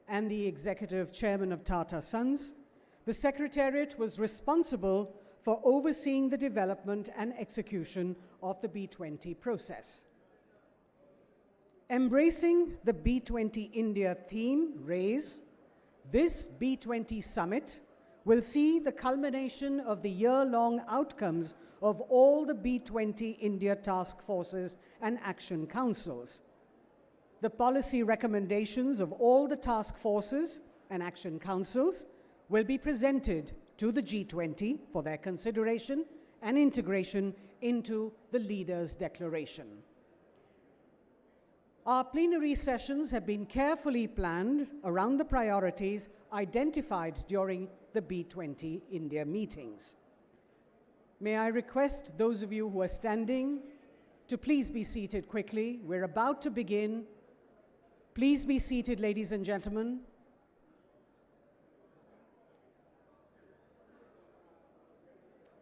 and the executive chairman of Tata Sons, the Secretariat was responsible for overseeing the development and execution of the B20 process. Embracing the B20 India theme, RAISE, this B20 summit will see the culmination of the year-long outcomes of all the B20 India task forces and action councils. The policy recommendations of all the task forces and action councils will be presented to the G20 for their consideration and integration into the Leaders' Declaration. Our plenary sessions have been carefully planned around the priorities identified during the B20 India meetings. May I request those of you who are standing to please be seated quickly. We're about to begin. Please be seated, ladies and gentlemen.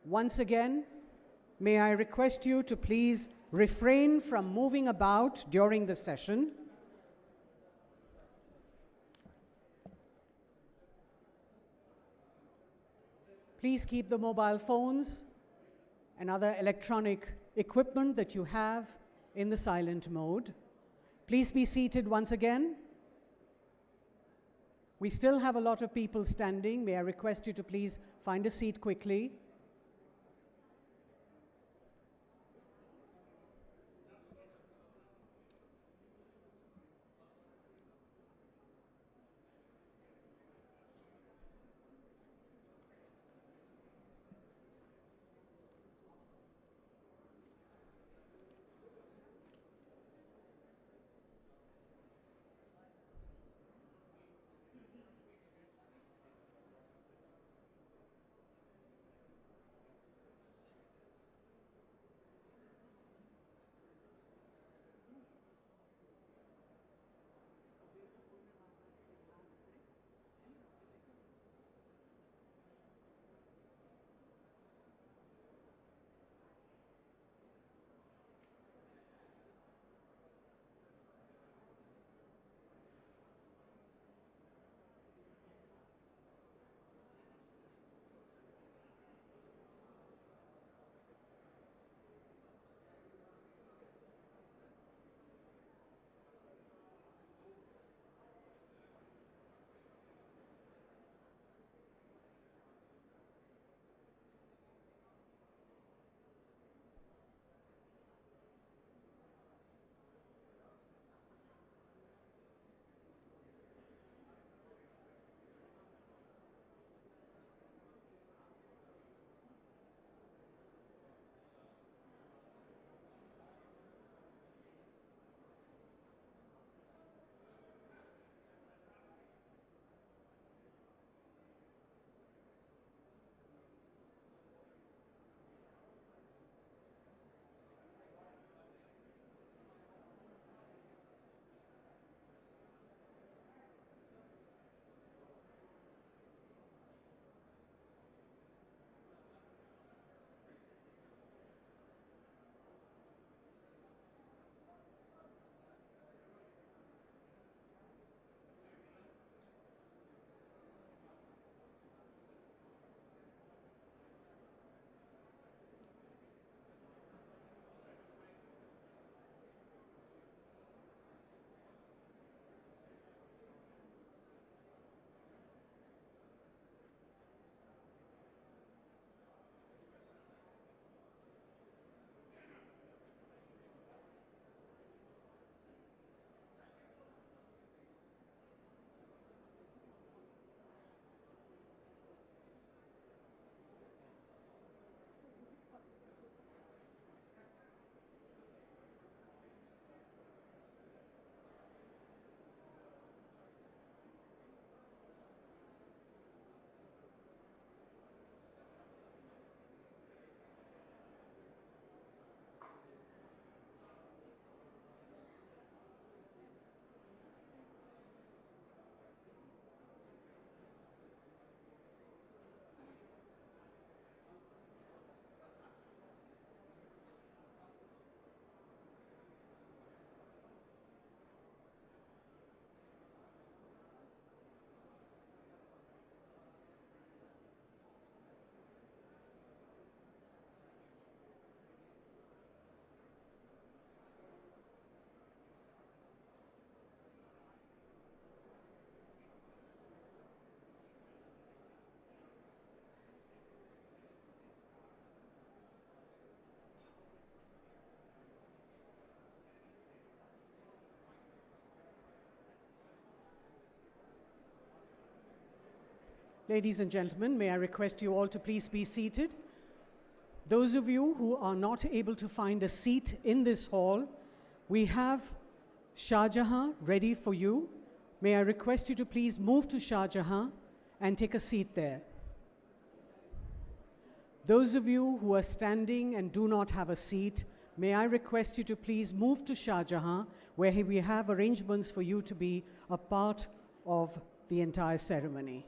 Once again, may I request you to please refrain from moving about during the session. Please keep the mobile phones and other electronic equipment that you have in the silent mode. Please be seated once again. We still have a lot of people standing. May I request you to please find a seat quickly. Ladies and gentlemen, may I request you all to please be seated. Those of you who are not able to find a seat in this hall, we have Shah Jahan ready for you. May I request you to please move to Shah Jahan and take a seat there. Those of you who are standing and do not have a seat, may I request you to please move to Shah Jahan, where we have arrangements for you to be a part of the entire ceremony.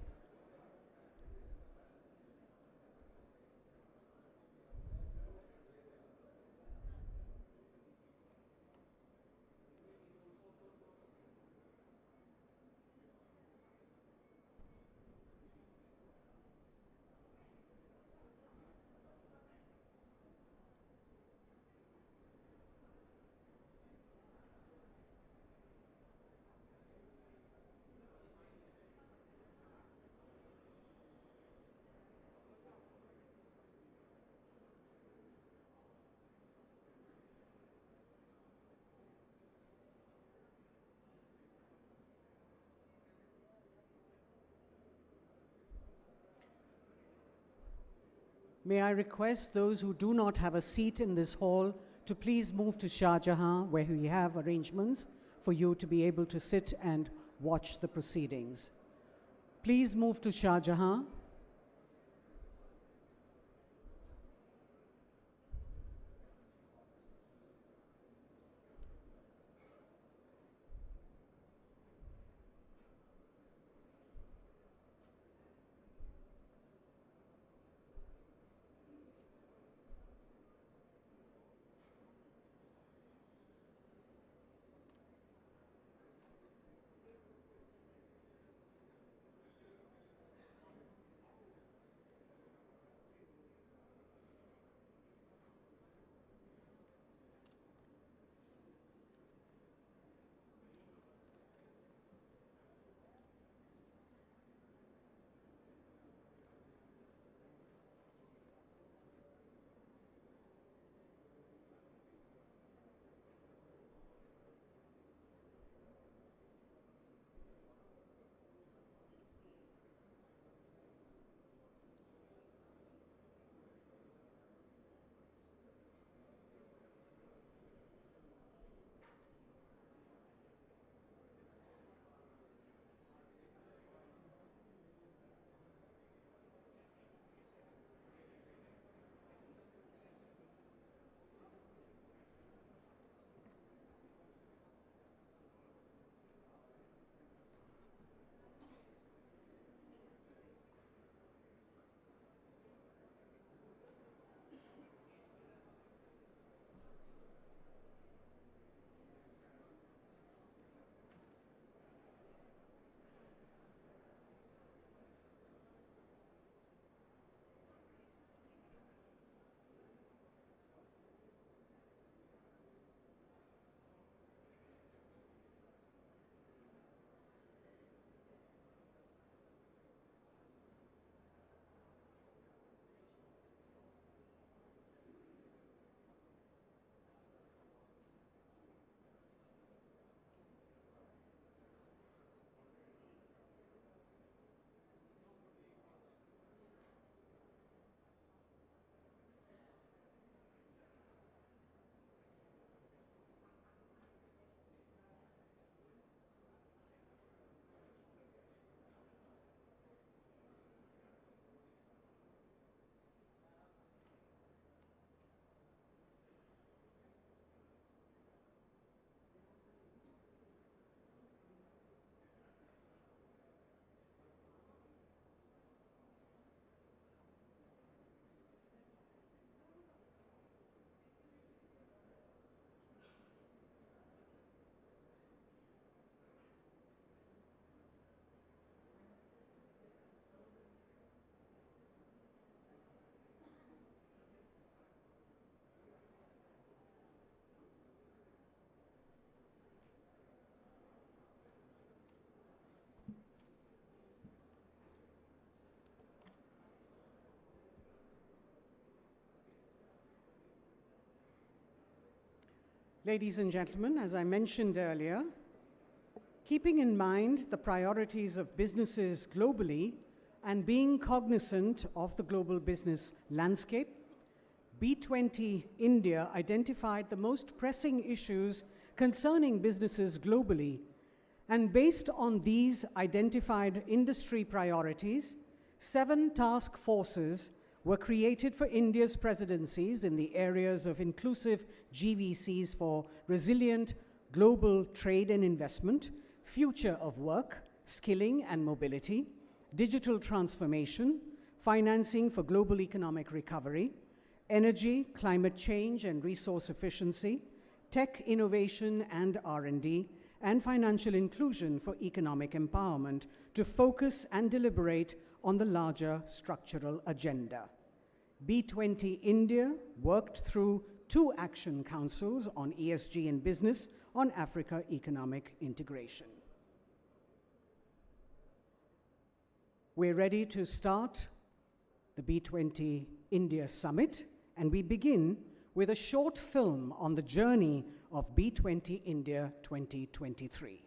May I request those who do not have a seat in this hall to please move to Shah Jahan, where we have arrangements for you to be able to sit and watch the proceedings. Please move to Shah Jahan. Ladies and gentlemen, as I mentioned earlier, keeping in mind the priorities of businesses globally, and being cognizant of the global business landscape, B20 India identified the most pressing issues concerning businesses globally, and based on these identified industry priorities, 7 task forces were created for India's presidencies in the areas of inclusive GVCs for resilient global trade and investment, future of work, skilling and mobility, digital transformation, financing for global economic recovery, energy, climate change and resource efficiency, tech innovation and R&D, and financial inclusion for economic empowerment to focus and deliberate on the larger structural agenda. B20 India worked through 2 action councils on ESG and business on Africa economic integration. We're ready to start the B20 India Summit, and we begin with a short film on the journey of B20 India 2023.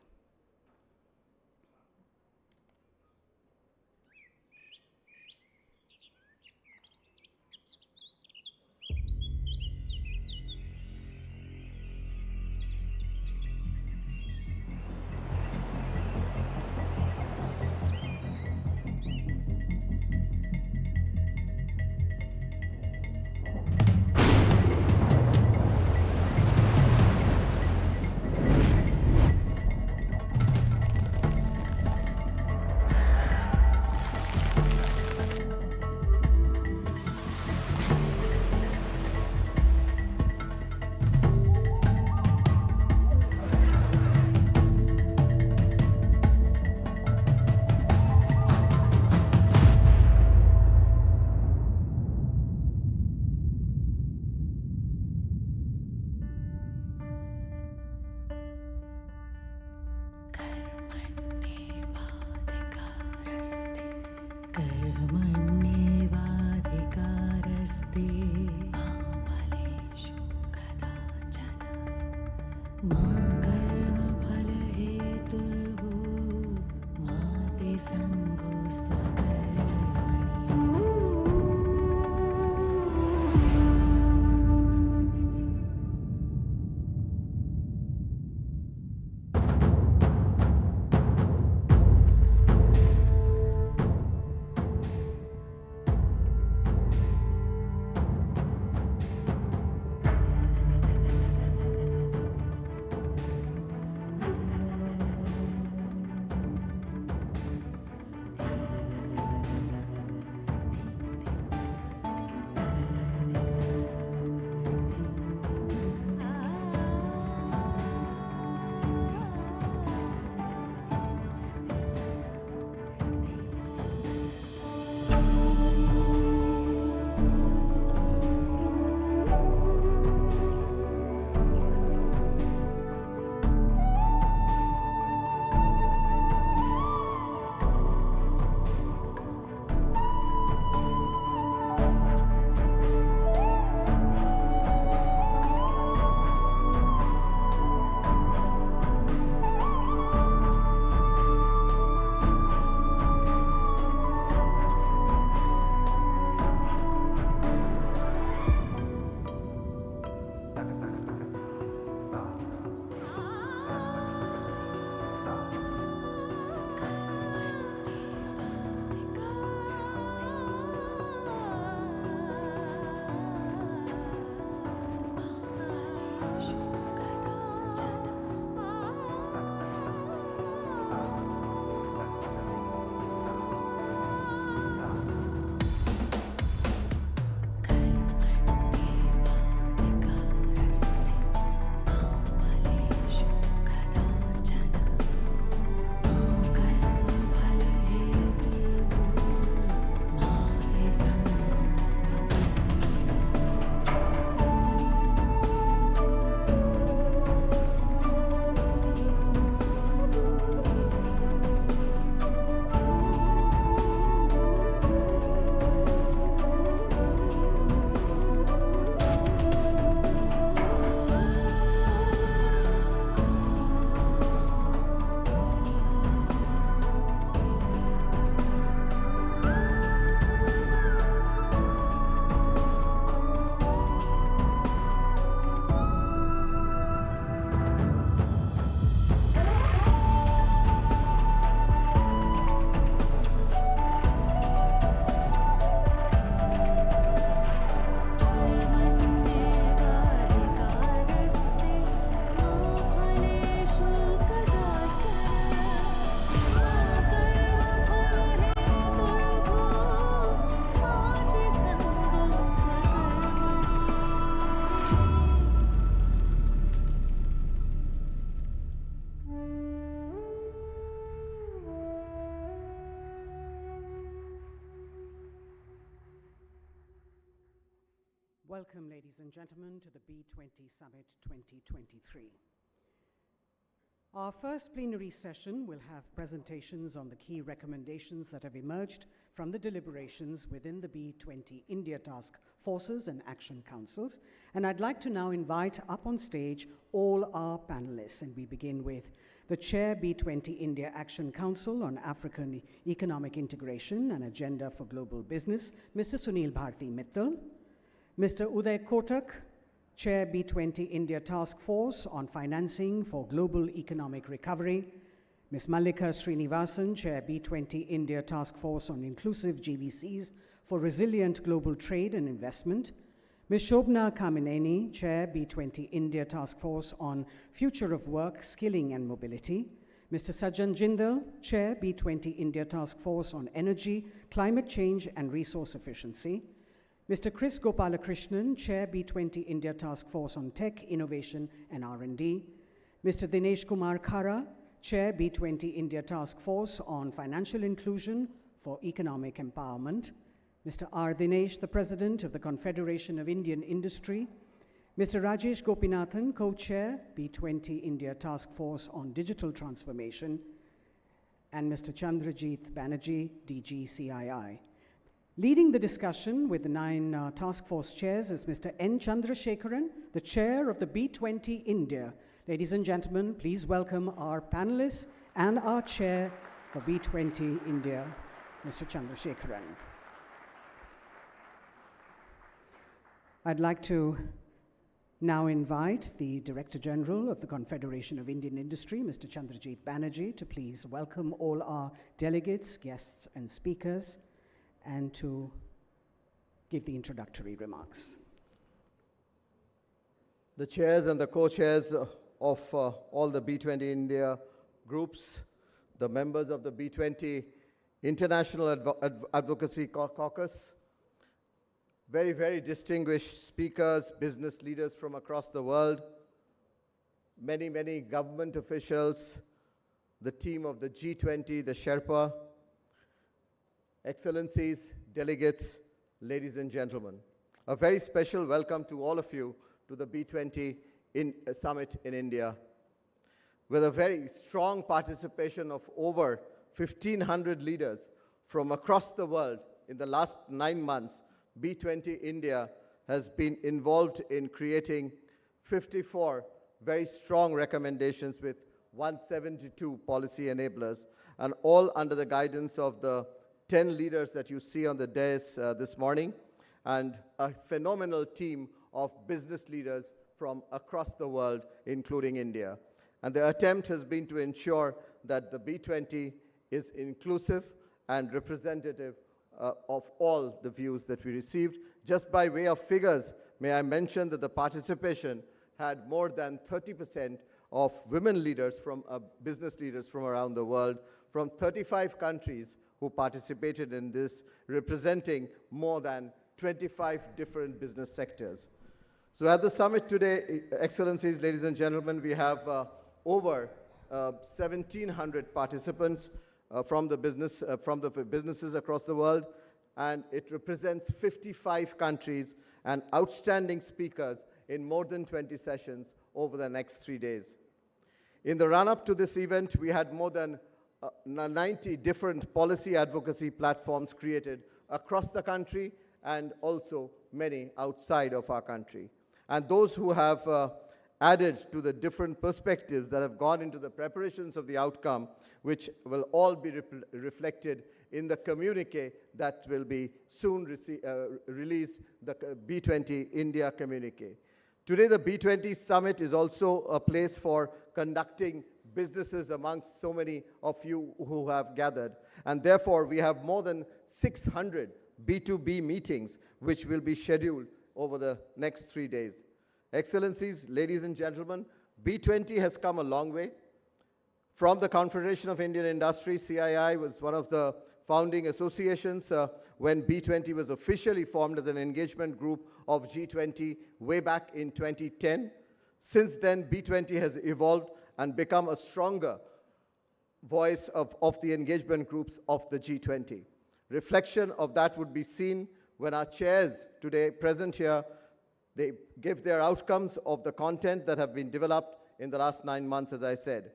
Welcome, ladies and gentlemen, to the B20 Summit 2023. Our first plenary session will have presentations on the key recommendations that have emerged from the deliberations within the B20 India task forces and action councils. And I'd like to now invite up on stage all our panelists. And we begin with the Chair, B20 India Action Council on African Economic Integration and Agenda for Global Business, Mr. Sunil Bharti Mittal. Mr. Uday Kotak, Chair, B20 India Task Force on Financing for Global Economic Recovery. Ms. Mallika Srinivasan, Chair, B20 India Task Force on Inclusive GVCs for Resilient Global Trade and Investment. Ms. Shobna Kamineni, Chair, B20 India Task Force on Futureof Work, Skilling and Mobility. Mr. Sajjan Jindal, Chair, B20 India Task Force on Energy, Climate Change and Resource Efficiency. Mr. Chris Gopalakrishnan, Chair, B20 India Task Force on Tech, Innovation and R&D. Mr. Dinesh Kumar Khara, Chair, B20 India Task Force on Financial Inclusion for Economic Empowerment. Mr. R. Dinesh, the President of the Confederation of Indian Industry. Mr. Rajesh Gopinathan, Co-Chair, B20 India Task Force on Digital Transformation. And Mr. Chandrajit Banerjee, DG CII. Leading the discussion with the 9 task force chairs is Mr. N. Chandrasekharan, the chair of the B20 India. Ladies and gentlemen, please welcome our panelists and our chair for B20 India, Mr. Chandrasekharan. I'd like to now invite the Director General of the Confederation of Indian Industry, Mr. Chandrajit Banerjee, to please welcome all our delegates, guests, and speakers, and to give the introductory remarks. The chairs and the co-chairs of all the B20 India groups, the members of the B20 International Advocacy Caucus, very, very distinguished speakers, business leaders from across the world, many, many government officials, the team of the G20, the Sherpa, Excellencies, delegates, ladies and gentlemen. A very special welcome to all of you to the B20 Summit in India. With a very strong participation of over 1,500 leaders from across the world in the last 9 months, B20 India has been involved in creating 54 very strong recommendations with 172 policy enablers, and all under the guidance of the 10 leaders that you see on the dais this morning, and a phenomenal team of business leaders from across the world, including India. And the attempt has been to ensure that the B20 is inclusive and representative of all the views that we received. Just by way of figures, may I mention that the participation had more than 30% of women leaders from business leaders from around the world, from 35 countries who participated in this, representing more than 25 different business sectors. So at the summit today, Excellencies, ladies and gentlemen, we have over 1,700 participants from the businesses across the world, and it represents 55 countries and outstanding speakers in more than 20 sessions over the next 3 days. In the run-up to this event, we had more than 90 different policy advocacy platforms created across the country and also many outside of our country. And those who have added to the different perspectives that have gone into the preparations of the outcome, which will all be reflected in the communique that will be soon released, the B20 India communique. Today, the B20 Summit is also a place for conducting businesses amongst so many of you who have gathered. And therefore, we have more than 600 B2B meetings, which will be scheduled over the next 3 days. Excellencies, ladies and gentlemen, B20 has come a long way. From the Confederation of Indian Industry, CII was one of the founding associations when B20 was officially formed as an engagement group of G20 way back in 2010. Since then, B20 has evolved and become a stronger voice of the engagement groups of the G20. Reflection of that would be seen when our chairs today present here They give their outcomes of the content that have been developed in the last 9 months, as I said.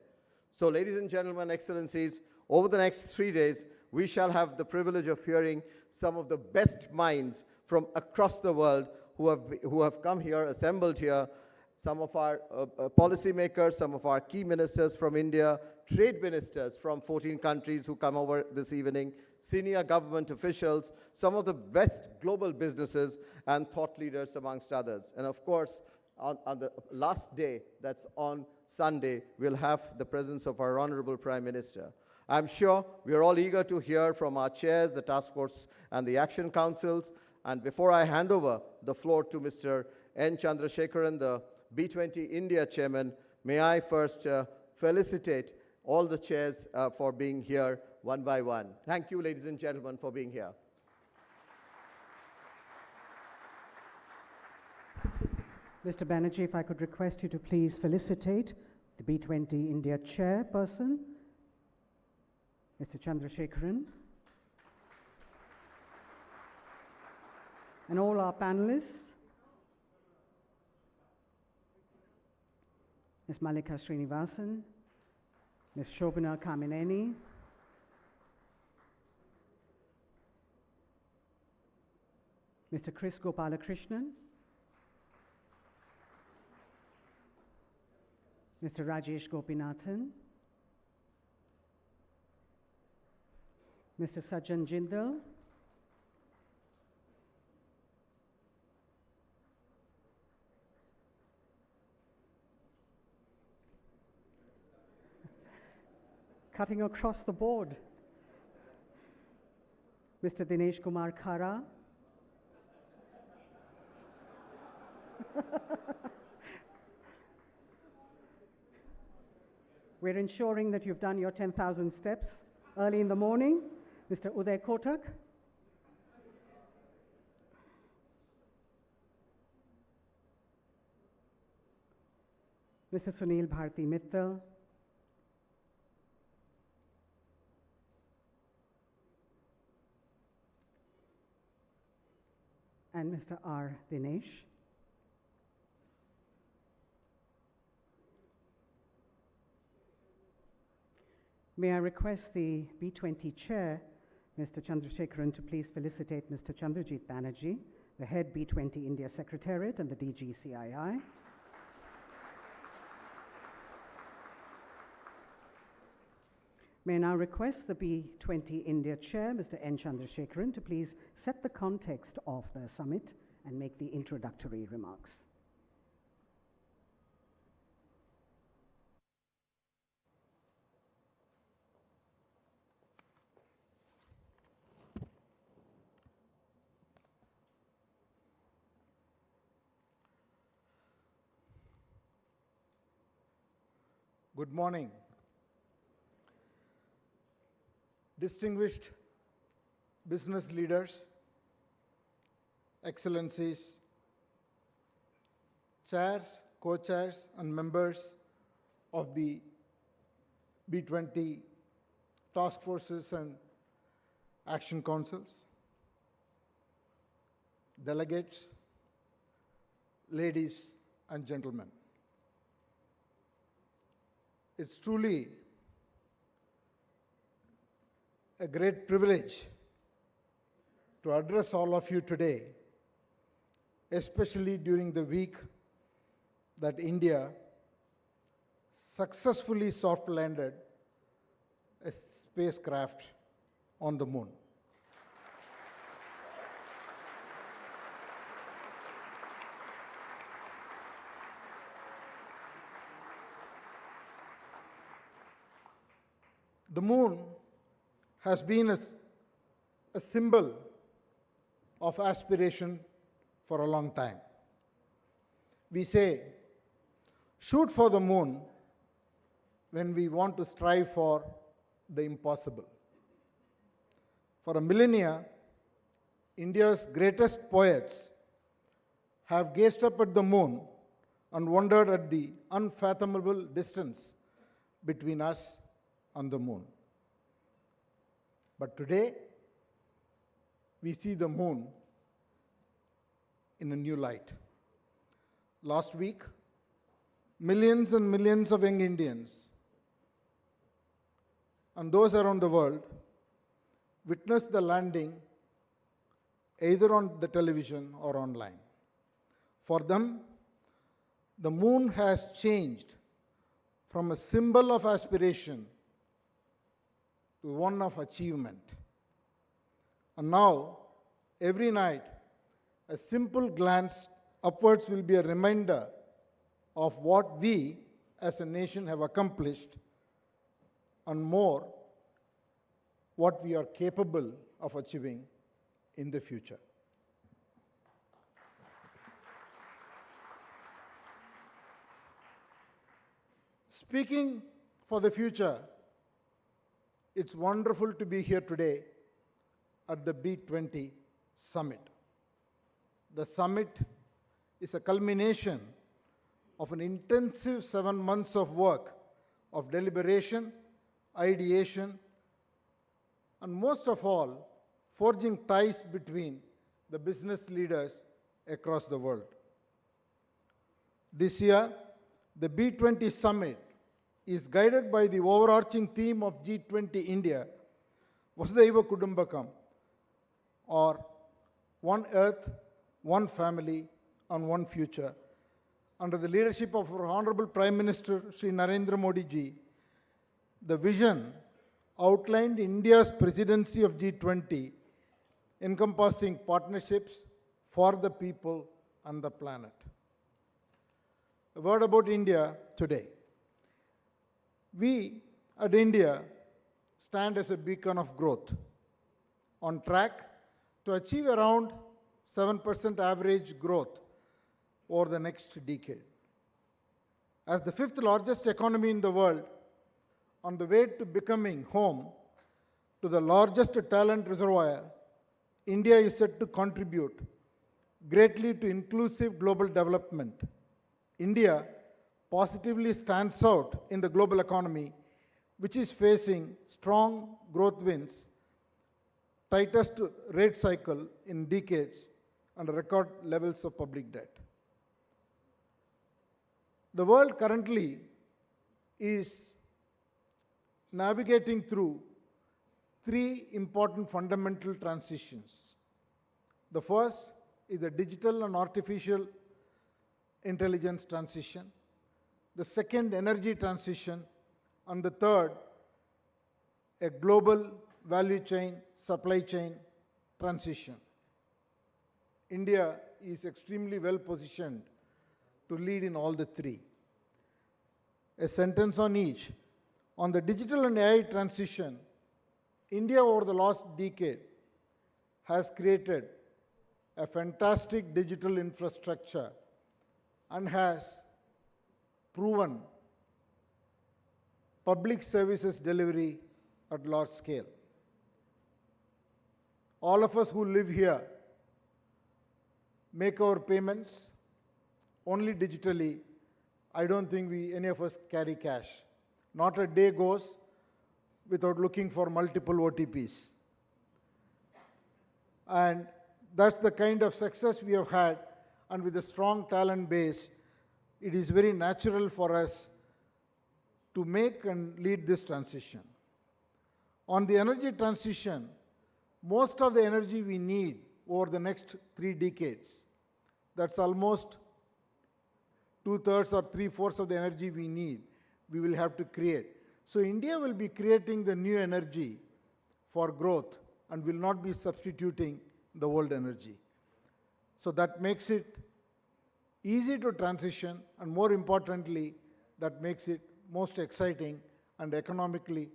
So, ladies and gentlemen, excellencies, over the next 3 days, we shall have the privilege of hearing some of the best minds from across the world who have come here, assembled here, some of our policymakers, some of our key ministers from India, trade ministers from 14 countries who come over this evening, senior government officials, some of the best global businesses and thought leaders amongst others. And of course, on the last day, that's on Sunday, we'll have the presence of our Honorable Prime Minister. I'm sure we are all eager to hear from our chairs, the task force and the action councils. And before I hand over the floor to Mr. N. Chandrasekaran, the B20 India chairman, may I first felicitate all the chairs for being here one by one. Thank you, ladies and gentlemen, for being here. Mr. Banerjee, if I could request you to please felicitate the B20 India chairperson, Mr. Chandrasekaran, and all our panelists, Ms. Malika Srinivasan, Ms. Shobana Kamineni, Mr. Chris Gopalakrishnan, Mr. Rajesh Gopinathan, Mr. Sajjan Jindal, cutting across the board, Mr. Dinesh Kumar Khara, we're ensuring that you've done your 10,000 steps early in the morning, Mr. Uday Kotak, Mr. Sunil Bharti Mittal, and Mr. R. Dinesh. May I request the B20 chair, Mr. Chandrasekaran, to please felicitate Mr. Chandrajit Banerjee, the head B20 India Secretariat and the DGCII. May I now request the B20 India chair, Mr. N. Chandrasekaran, to please set the context of the summit and make the introductory remarks. Good morning. Distinguished business leaders, excellencies, chairs, co-chairs, and members of the B20 task forces and action councils, delegates, ladies and gentlemen. It's truly a great privilege to address all of you today, especially during the week that India successfully soft landed a spacecraft on the moon. The moon has been a symbol of aspiration for a long time. We say, shoot for the moon when we want to strive for the impossible. For a millennia, India's greatest poets have gazed up at the moon and wondered at the unfathomable distance between us and the moon. But today, we see the moon in a new light. Last week, millions and millions of young Indians and those around the world witnessed the landing either on the television or online. For them, the moon has changed from a symbol of aspiration to one of achievement. And now, every night, a simple glance upwards will be a reminder of what we as a nation have accomplished, and more, what we are capable of achieving in the future. Speaking for the future, it's wonderful to be here today at the B20 Summit. The summit is a culmination of an intensive 7 months of work, of deliberation, ideation, and most of all, forging ties between the business leaders across the world. This year, the B20 Summit is guided by the overarching theme of G20 India, Vasudhaiva Kudumbakam, or One Earth, One Family, and One Future, under the leadership of our Honorable Prime Minister, Sri Narendra Modi ji. The vision outlined India's presidency of G20, encompassing partnerships for the people and the planet. A word about India today. We at India stand as a beacon of growth, on track to achieve around 7% average growth over the next decade. As the 5th largest economy in the world, on the way to becoming home to the largest talent reservoir, India is set to contribute greatly to inclusive global development. India positively stands out in the global economy, which is facing strong growth winds, tightest rate cycle in decades, and record levels of public debt. The world currently is navigating through 3 important fundamental transitions. The first is the digital and artificial intelligence transition. The second, energy transition. And the third, a global value chain, supply chain transition. India is extremely well positioned to lead in all the 3. A sentence on each. On the digital and AI transition, India over the last decade has created a fantastic digital infrastructure and has proven public services delivery at large scale. All of us who live here make our payments only digitally. I don't think any of us carry cash. Not a day goes without looking for multiple OTPs. And that's the kind of success we have had, and with a strong talent base, it is very natural for us to make and lead this transition. On the energy transition, most of the energy we need over the next 3 decades, that's almost 2/3 or 3/4 of the energy we need, we will have to create. So India will be creating the new energy for growth and will not be substituting the old energy. So that makes it easy to transition, and more importantly, that makes it most exciting and economically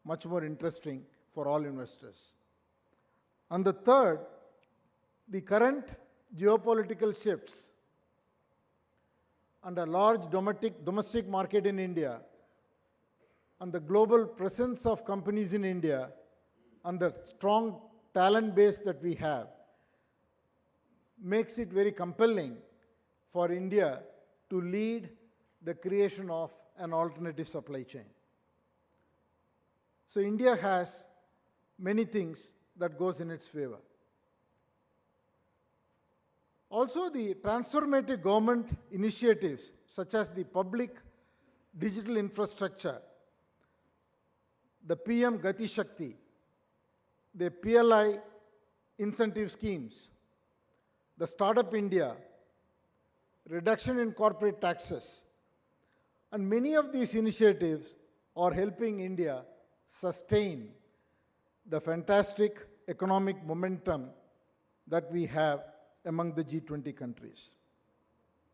much more interesting for all investors. And the third, the current geopolitical shifts and a large domestic market in India, and the global presence of companies in India, and the strong talent base that we have, makes it very compelling for India to lead the creation of an alternative supply chain. So India has many things that goes in its favor. Also, the transformative government initiatives such as the public digital infrastructure, the PM Gati Shakti, the PLI incentive schemes, the Startup India, reduction in corporate taxes, and many of these initiatives are helping India sustain the fantastic economic momentum that we have among the G20 countries.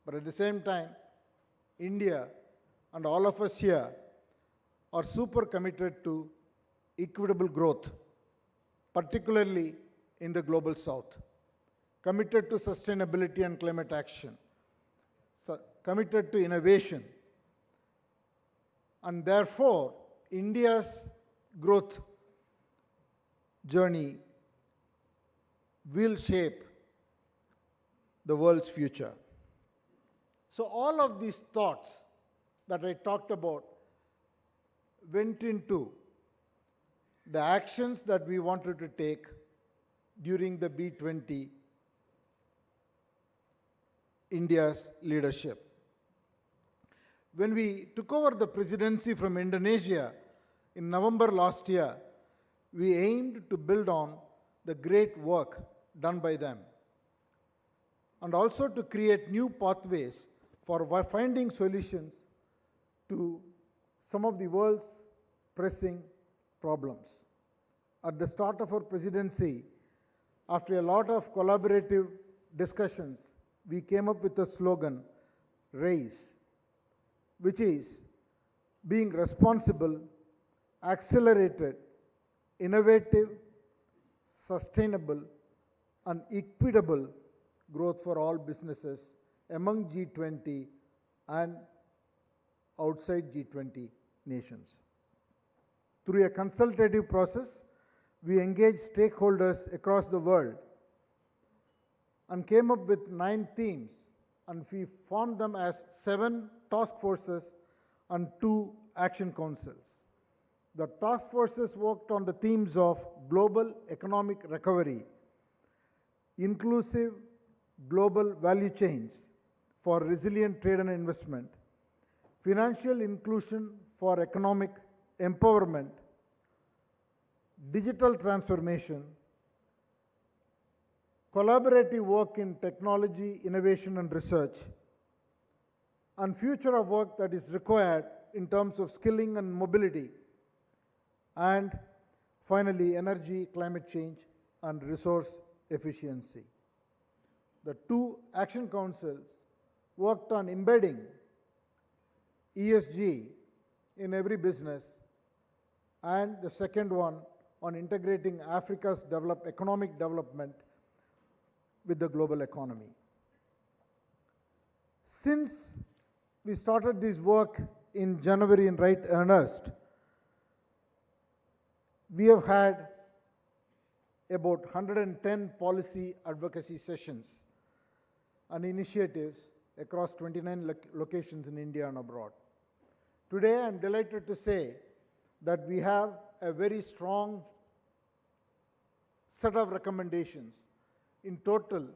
But at the same time, India and all of us here are super committed to equitable growth, particularly in the global south, committed to sustainability and climate action, committed to innovation, and therefore India's growth journey will shape the world's future. So all of these thoughts that I talked about went into the actions that we wanted to take during the B20 India's leadership. When we took over the presidency from Indonesia in November last year, we aimed to build on the great work done by them and also to create new pathways for finding solutions to some of the world's pressing problems. At the start of our presidency, after a lot of collaborative discussions, we came up with the slogan, RAISE, which is being responsible, accelerated, innovative, sustainable, and equitable growth for all businesses among G20 and outside G20 nations. Through a consultative process, we engaged stakeholders across the world and came up with 9 themes, and we formed them as 7 task forces and 2 action councils. The task forces worked on the themes of global economic recovery, inclusive global value chains for resilient trade and investment, financial inclusion for economic empowerment, digital transformation, collaborative work in technology, innovation and research, and future of work that is required in terms of skilling and mobility, and finally energy, climate change and resource efficiency. The 2 action councils worked on embedding ESG in every business, and the second one on integrating Africa's economic development with the global economy. Since we started this work in January in right earnest, we have had about 110 policy advocacy sessions and initiatives across 29 locations in India and abroad. Today, I am delighted to say that we have a very strong set of recommendations. In total,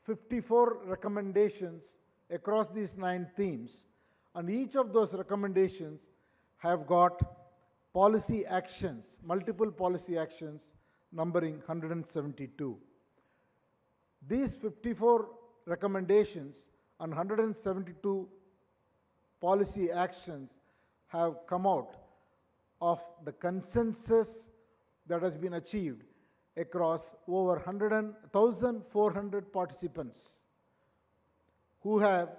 54 recommendations across these 9 themes, and each of those recommendations have got policy actions, multiple policy actions numbering 172. These 54 recommendations and 172 policy actions have come out of the consensus that has been achieved across over 1,400 participants who have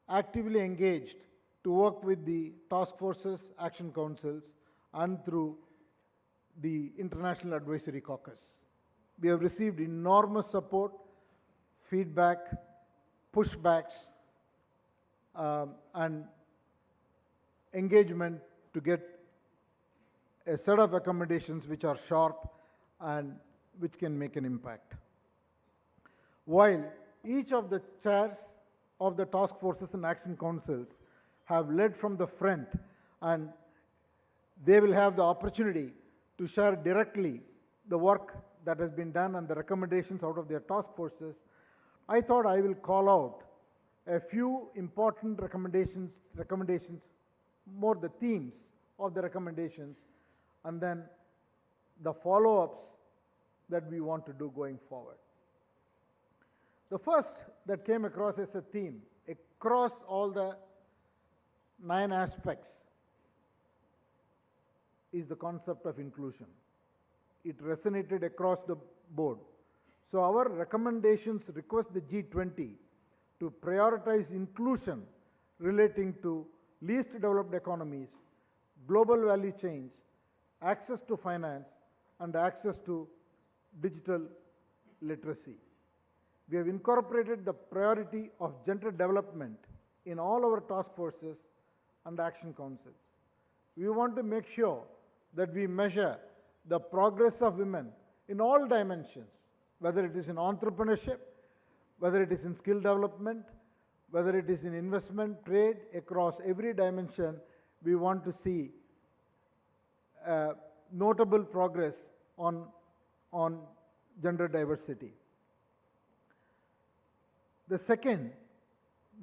actively engaged to work with the task forces, action councils, and through the International Advisory Caucus. We have received enormous support, feedback, pushbacks, and engagement to get a set of recommendations which are sharp and which can make an impact. While each of the chairs of the task forces and action councils have led from the front, and they will have the opportunity to share directly the work that has been done and the recommendations out of their task forces, I thought I will call out a few important recommendations, more the themes of the recommendations, and then the follow-ups that we want to do going forward. The first that came across as a theme across all the 9 aspects is the concept of inclusion. It resonated across the board. So our recommendations request the G20 to prioritize inclusion relating to least developed economies, global value chains, access to finance, and access to digital literacy. We have incorporated the priority of gender development in all our task forces and action councils. We want to make sure that we measure the progress of women in all dimensions, whether it is in entrepreneurship, whether it is in skill development, whether it is in investment, trade, across every dimension. We want to see notable progress on gender diversity. The second,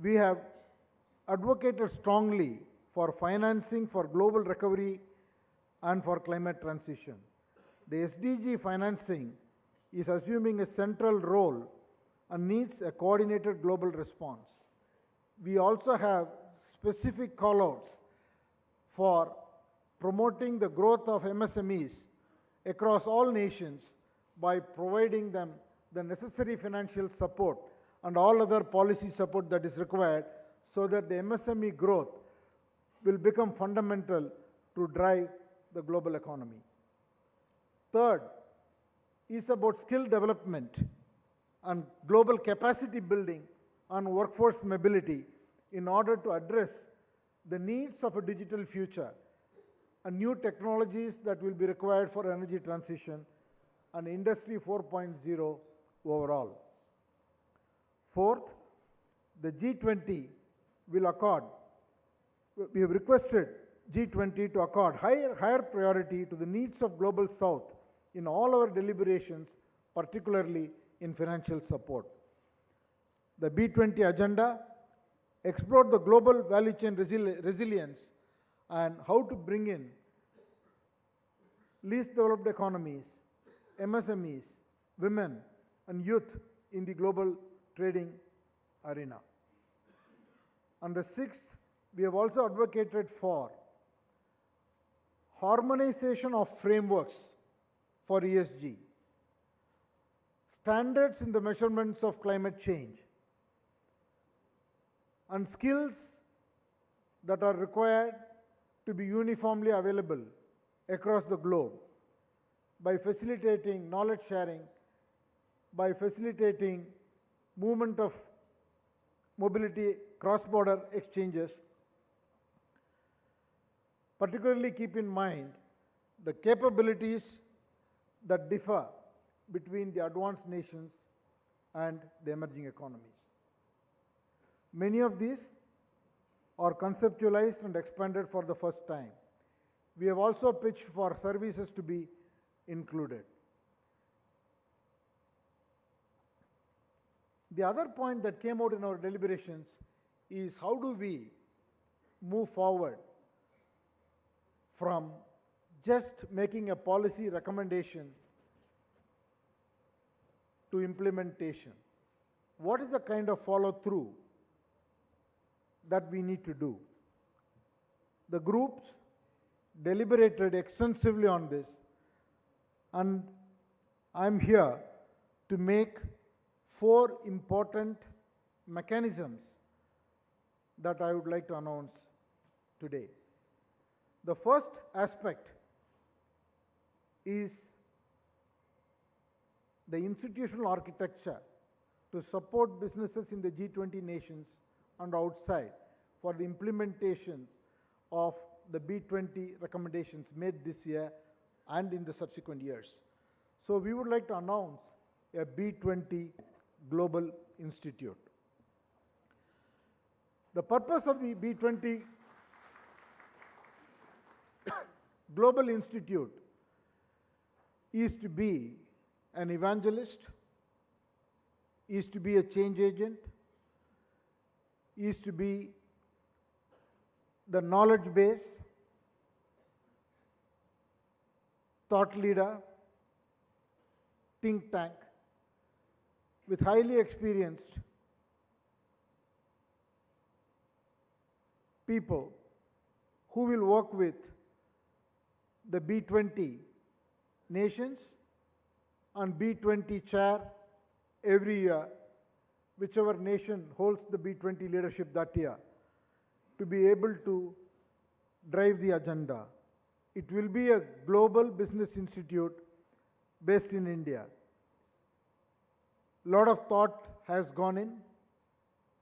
we have advocated strongly for financing for global recovery and for climate transition. The SDG financing is assuming a central role and needs a coordinated global response. We also have specific callouts for promoting the growth of MSMEs across all nations by providing them the necessary financial support and all other policy support that is required so that the MSME growth will become fundamental to drive the global economy. Third is about skill development and global capacity building on workforce mobility in order to address the needs of a digital future and new technologies that will be required for energy transition and Industry 4.0 overall. Fourth, the G20 will accord, we have requested G20 to accord higher priority to the needs of Global South in all our deliberations, particularly in financial support. The B20 agenda explored the global value chain resilience and how to bring in least developed economies, MSMEs, women, and youth in the global trading arena. And the sixth, we have also advocated for harmonization of frameworks for ESG, standards in the measurements of climate change, and skills that are required to be uniformly available across the globe by facilitating knowledge sharing, by facilitating movement of mobility, cross-border exchanges. Particularly keep in mind the capabilities that differ between the advanced nations and the emerging economies. Many of these are conceptualized and expanded for the first time. We have also pitched for services to be included. The other point that came out in our deliberations is how do we move forward from just making a policy recommendation to implementation. What is the kind of follow-through that we need to do? The groups deliberated extensively on this, and I'm here to make 4 important mechanisms that I would like to announce today. The first aspect is the institutional architecture to support businesses in the G20 nations and outside for the implementations of the B20 recommendations made this year and in the subsequent years. So we would like to announce a B20 Global Institute. The purpose of the B20 Global Institute is to be an evangelist, is to be a change agent, is to be the knowledge base, thought leader, think tank, with highly experienced people who will work with the B20 nations and B20 chair every year, whichever nation holds the B20 leadership that year, to be able to drive the agenda. It will be a global business institute based in India. A lot of thought has gone in,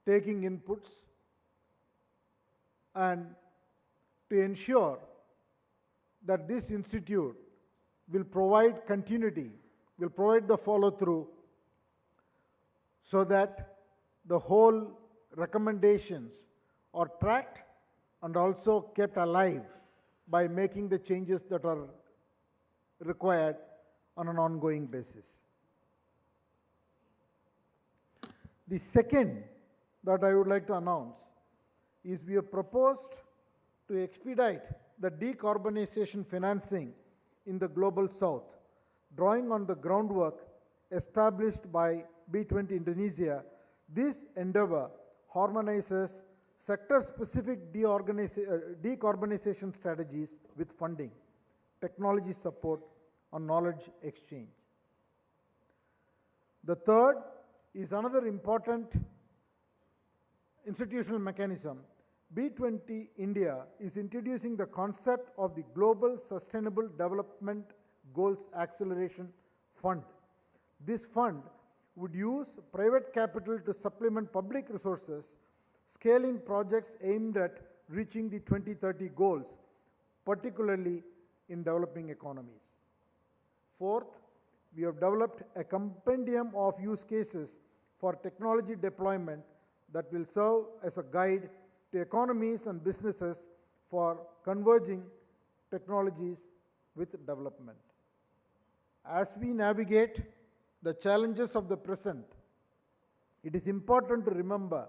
taking inputs, and to ensure that this institute will provide continuity, will provide the follow-through, so that the whole recommendations are tracked and also kept alive by making the changes that are required on an ongoing basis. The second that I would like to announce is we have proposed to expedite the decarbonization financing in the Global South, drawing on the groundwork established by B20 Indonesia. This endeavor harmonizes sector-specific decarbonization strategies with funding, technology support, and knowledge exchange. The third is another important institutional mechanism. B20 India is introducing the concept of the Global Sustainable Development Goals Acceleration Fund. This fund would use private capital to supplement public resources, scaling projects aimed at reaching the 2030 goals, particularly in developing economies. Fourth, we have developed a compendium of use cases for technology deployment that will serve as a guide to economies and businesses for converging technologies with development. As we navigate the challenges of the present, it is important to remember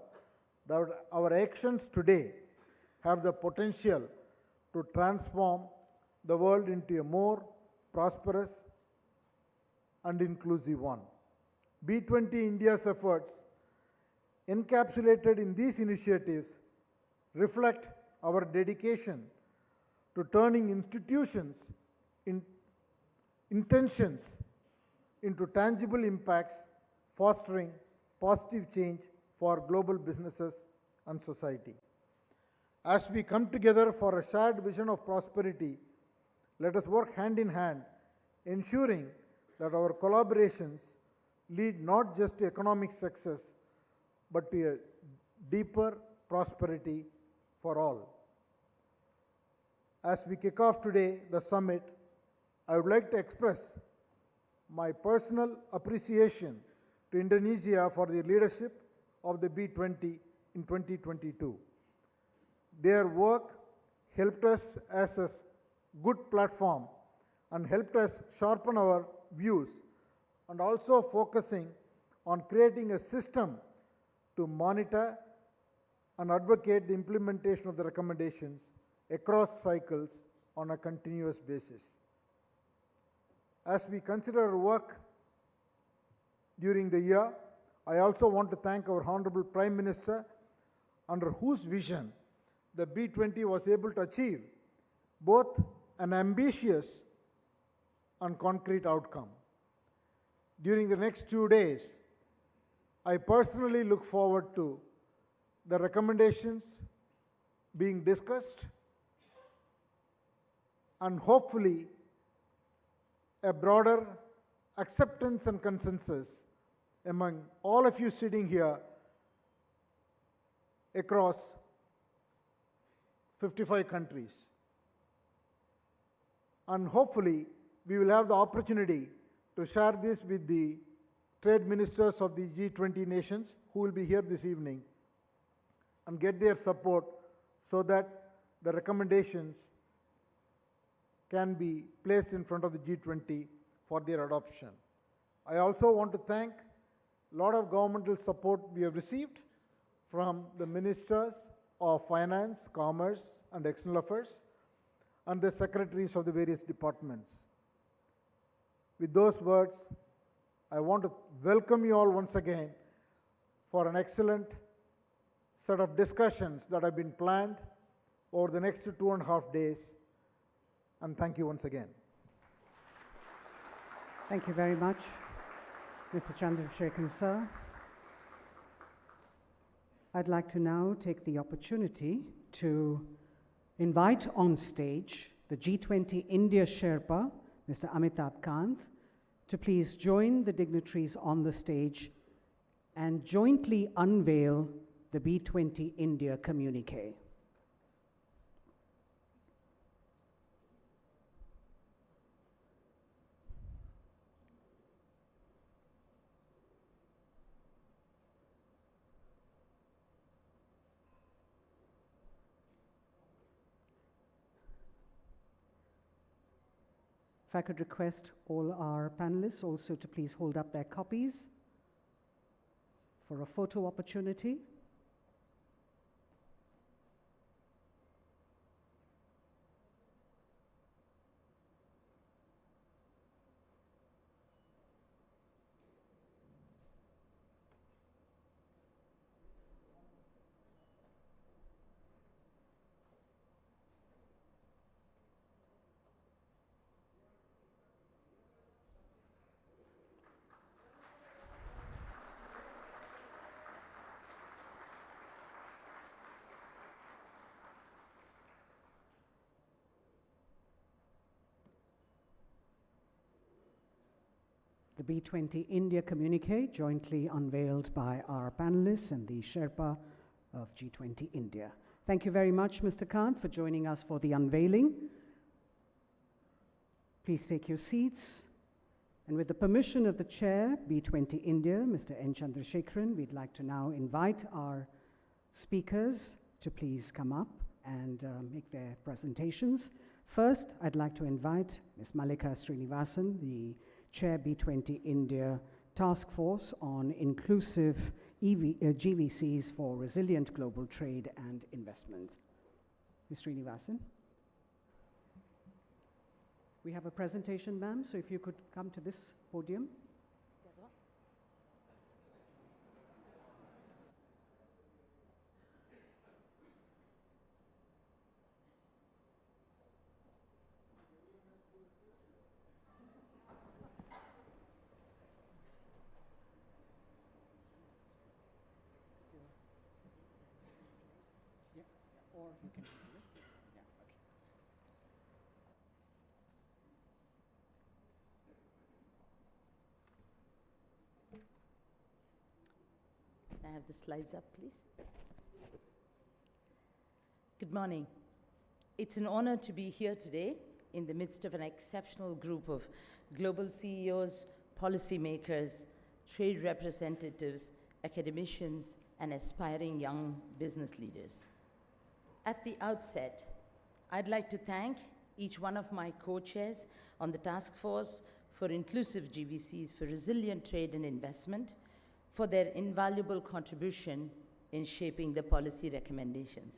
that our actions today have the potential to transform the world into a more prosperous and inclusive one. B20 India's efforts encapsulated in these initiatives reflect our dedication to turning institutions' intentions into tangible impacts, fostering positive change for global businesses and society. As we come together for a shared vision of prosperity, let us work hand in hand, ensuring that our collaborations lead not just to economic success, but to a deeper prosperity for all. As we kick off today the summit, I would like to express my personal appreciation to Indonesia for their leadership of the B20 in 2022. Their work helped us as a good platform and helped us sharpen our views, and also focusing on creating a system to monitor and advocate the implementation of the recommendations across cycles on a continuous basis. As we consider our work during the year, I also want to thank our Honorable Prime Minister, under whose vision the B20 was able to achieve both an ambitious and concrete outcome. During the next 2 days, I personally look forward to the recommendations being discussed and hopefully a broader acceptance and consensus among all of you sitting here across 55 countries. And hopefully we will have the opportunity to share this with the trade ministers of the G20 nations who will be here this evening and get their support so that the recommendations can be placed in front of the G20 for their adoption. I also want to thank A lot of governmental support we have received from the ministers of finance, commerce, and external affairs, and the secretaries of the various departments. With those words, I want to welcome you all once again for an excellent set of discussions that have been planned over the next 2.5 days. And thank you once again. Thank you very much, Mr. Chandrasekharan, sir. I'd like to now take the opportunity to invite on stage the G20 India Sherpa, Mr. Amitabh Kant, to please join the dignitaries on the stage and jointly unveil the B20 India Communique. If I could request all our panelists also to please hold up their copies for a photo opportunity. The B20 India Communique, jointly unveiled by our panelists and the Sherpa of G20 India. Thank you very much, Mr. Kant, for joining us for the unveiling. Please take your seats. And with the permission of the chair, B20 India, Mr. N. Chandrasekharan, we'd like to now invite our speakers to please come up and make their presentations. First, I'd like to invite Ms. Malika Srinivasan, the Chair B20 India Task Force on Inclusive GVCs for Resilient Global Trade and Investment. Ms. Srinivasan. We have a presentation, ma'am, so if you could come to this podium. Or you can do it. Yeah, okay. Can I have the slides up, please? Good morning. It's an honor to be here today in the midst of an exceptional group of global CEOs, policymakers, trade representatives, academicians, and aspiring young business leaders. At the outset, I'd like to thank each one of my co-chairs on the task force for Inclusive GVCs for Resilient Trade and Investment for their invaluable contribution in shaping the policy recommendations.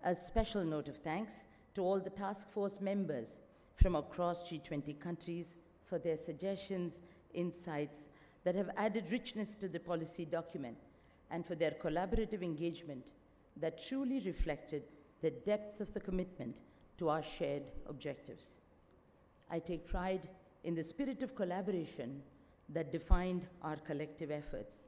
A special note of thanks to all the task force members from across G20 countries for their suggestions, insights that have added richness to the policy document, and for their collaborative engagement that truly reflected the depth of the commitment to our shared objectives. I take pride in the spirit of collaboration that defined our collective efforts.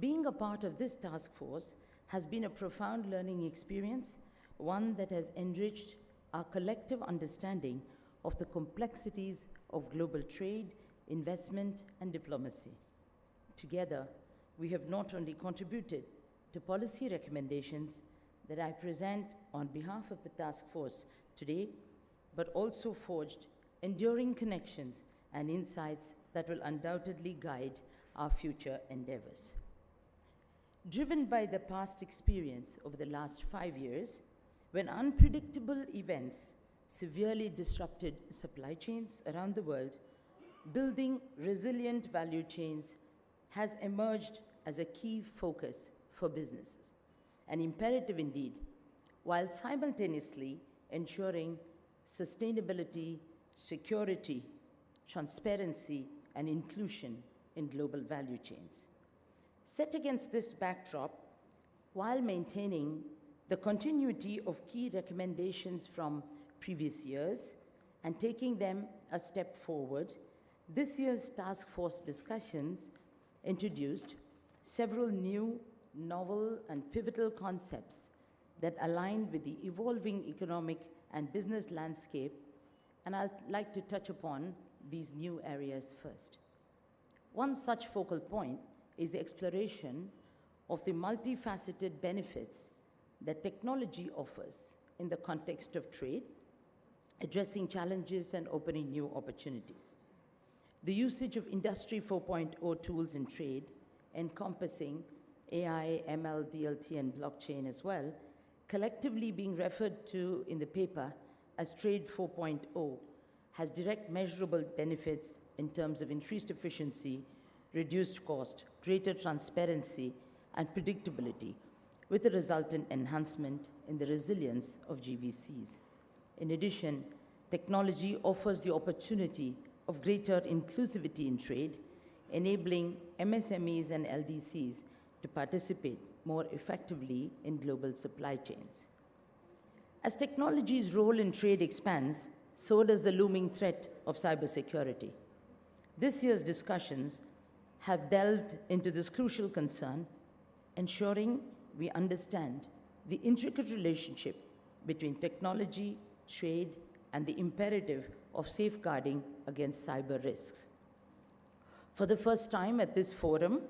Being a part of this task force has been a profound learning experience, one that has enriched our collective understanding of the complexities of global trade, investment, and diplomacy. Together, we have not only contributed to policy recommendations that I present on behalf of the task force today, but also forged enduring connections and insights that will undoubtedly guide our future endeavors. Driven by the past experience over the last 5 years, when unpredictable events severely disrupted supply chains around the world, building resilient value chains has emerged as a key focus for businesses, an imperative indeed, while simultaneously ensuring sustainability, security, transparency, and inclusion in global value chains. Set against this backdrop, while maintaining the continuity of key recommendations from previous years and taking them a step forward, this year's task force discussions introduced several new, novel, and pivotal concepts that aligned with the evolving economic and business landscape, and I'd like to touch upon these new areas first. One such focal point is the exploration of the multifaceted benefits that technology offers in the context of trade, addressing challenges and opening new opportunities. The usage of Industry 4.0 tools in trade, encompassing AI, ML, DLT, and blockchain as well, collectively being referred to in the paper as Trade 4.0, has direct measurable benefits in terms of increased efficiency, reduced cost, greater transparency, and predictability, with a resultant enhancement in the resilience of GVCs. In addition, technology offers the opportunity of greater inclusivity in trade, enabling MSMEs and LDCs to participate more effectively in global supply chains. As technology's role in trade expands, so does the looming threat of cybersecurity. This year's discussions have delved into this crucial concern, ensuring we understand the intricate relationship between technology, trade, and the imperative of safeguarding against cyber risks. For the first time at this forum,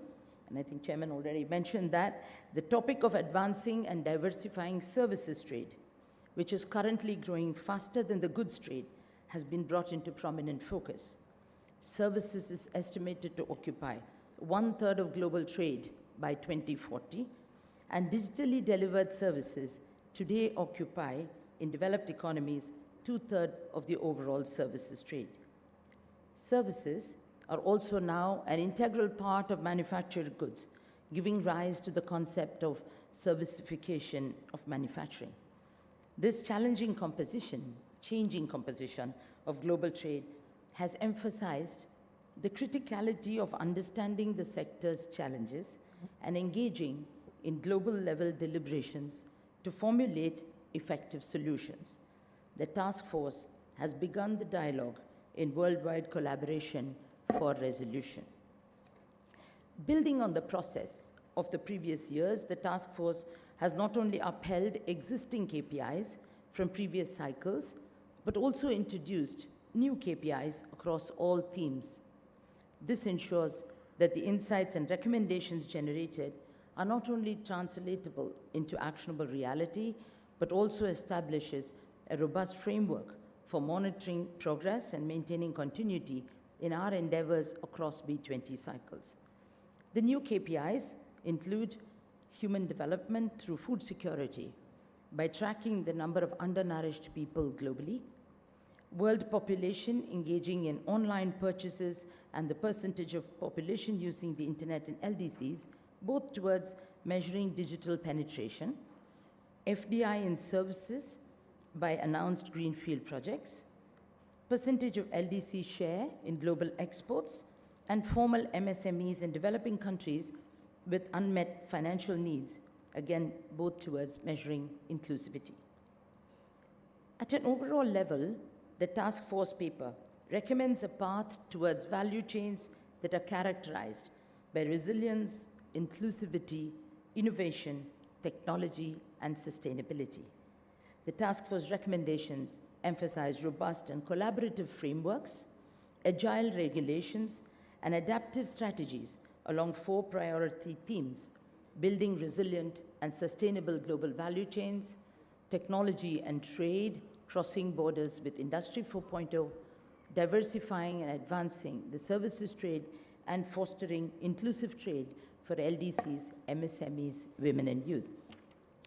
and I think Chairman already mentioned that, the topic of advancing and diversifying services trade, which is currently growing faster than the goods trade, has been brought into prominent focus. Services is estimated to occupy 1/3 of global trade by 2040, and digitally delivered services today occupy, in developed economies, 2/3 of the overall services trade. Services are also now an integral part of manufactured goods, giving rise to the concept of servicification of manufacturing. This changing composition of global trade has emphasized the criticality of understanding the sector's challenges and engaging in global-level deliberations to formulate effective solutions. The task force has begun the dialogue in worldwide collaboration for resolution. Building on the process of the previous years, the task force has not only upheld existing KPIs from previous cycles, but also introduced new KPIs across all themes. This ensures that the insights and recommendations generated are not only translatable into actionable reality, but also establishes a robust framework for monitoring progress and maintaining continuity in our endeavors across B20 cycles. The new KPIs include human development through food security by tracking the number of undernourished people globally, world population engaging in online purchases and the percentage of population using the internet in LDCs, both towards measuring digital penetration, FDI in services by announced greenfield projects, percentage of LDC share in global exports, and formal MSMEs in developing countries with unmet financial needs, again, both towards measuring inclusivity. At an overall level, the task force paper recommends a path towards value chains that are characterized by resilience, inclusivity, innovation, technology, and sustainability. The task force recommendations emphasize robust and collaborative frameworks, agile regulations, and adaptive strategies along 4 priority themes: building resilient and sustainable global value chains, technology and trade, crossing borders with Industry 4.0, diversifying and advancing the services trade, and fostering inclusive trade for LDCs, MSMEs, women and youth.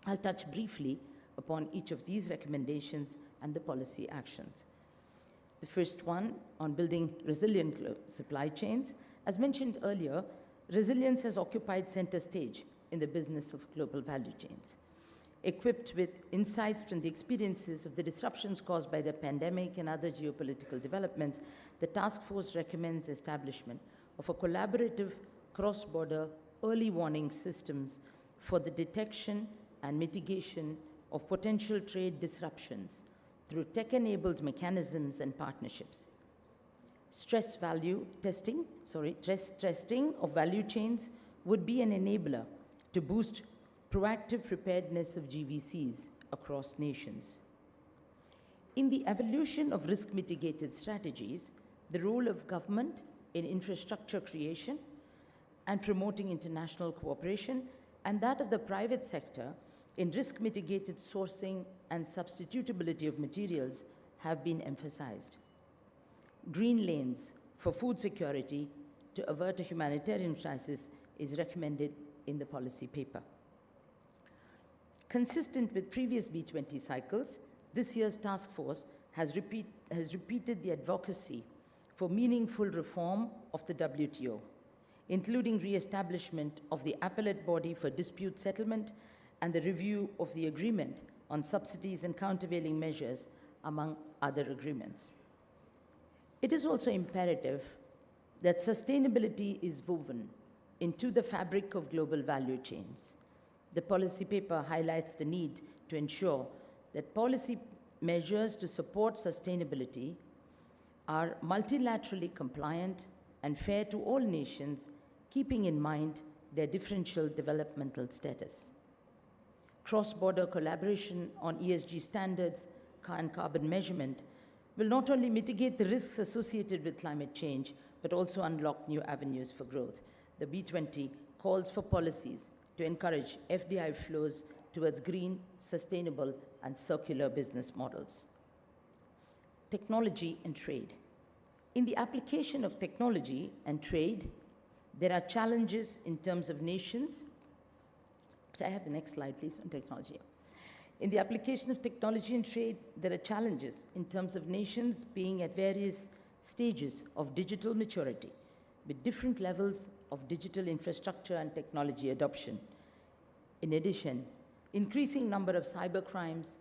I'll touch briefly upon each of these recommendations and the policy actions. The first one on building resilient supply chains. As mentioned earlier, resilience has occupied center stage in the business of global value chains. Equipped with insights from the experiences of the disruptions caused by the pandemic and other geopolitical developments, the task force recommends establishment of a collaborative cross-border early warning systems for the detection and mitigation of potential trade disruptions through tech-enabled mechanisms and partnerships. Stress testing of value chains would be an enabler to boost proactive preparedness of GVCs across nations. In the evolution of risk-mitigated strategies, the role of government in infrastructure creation and promoting international cooperation, and that of the private sector in risk-mitigated sourcing and substitutability of materials have been emphasized. Green lanes for food security to avert a humanitarian crisis is recommended in the policy paper. Consistent with previous B20 cycles, this year's task force has repeated the advocacy for meaningful reform of the WTO, including re-establishment of the appellate body for dispute settlement and the review of the agreement on subsidies and countervailing measures, among other agreements. It is also imperative that sustainability is woven into the fabric of global value chains. The policy paper highlights the need to ensure that policy measures to support sustainability are multilaterally compliant and fair to all nations, keeping in mind their differential developmental status. Cross-border collaboration on ESG standards and carbon measurement will not only mitigate the risks associated with climate change, but also unlock new avenues for growth. The B20 calls for policies to encourage FDI flows towards green, sustainable, and circular business models. Technology and trade. In the application of technology and trade, there are challenges in terms of nations. Could I have the next slide, please, on technology? In the application of technology and trade, there are challenges in terms of nations being at various stages of digital maturity, with different levels of digital infrastructure and technology adoption. In addition, increasing number of cybercrimes,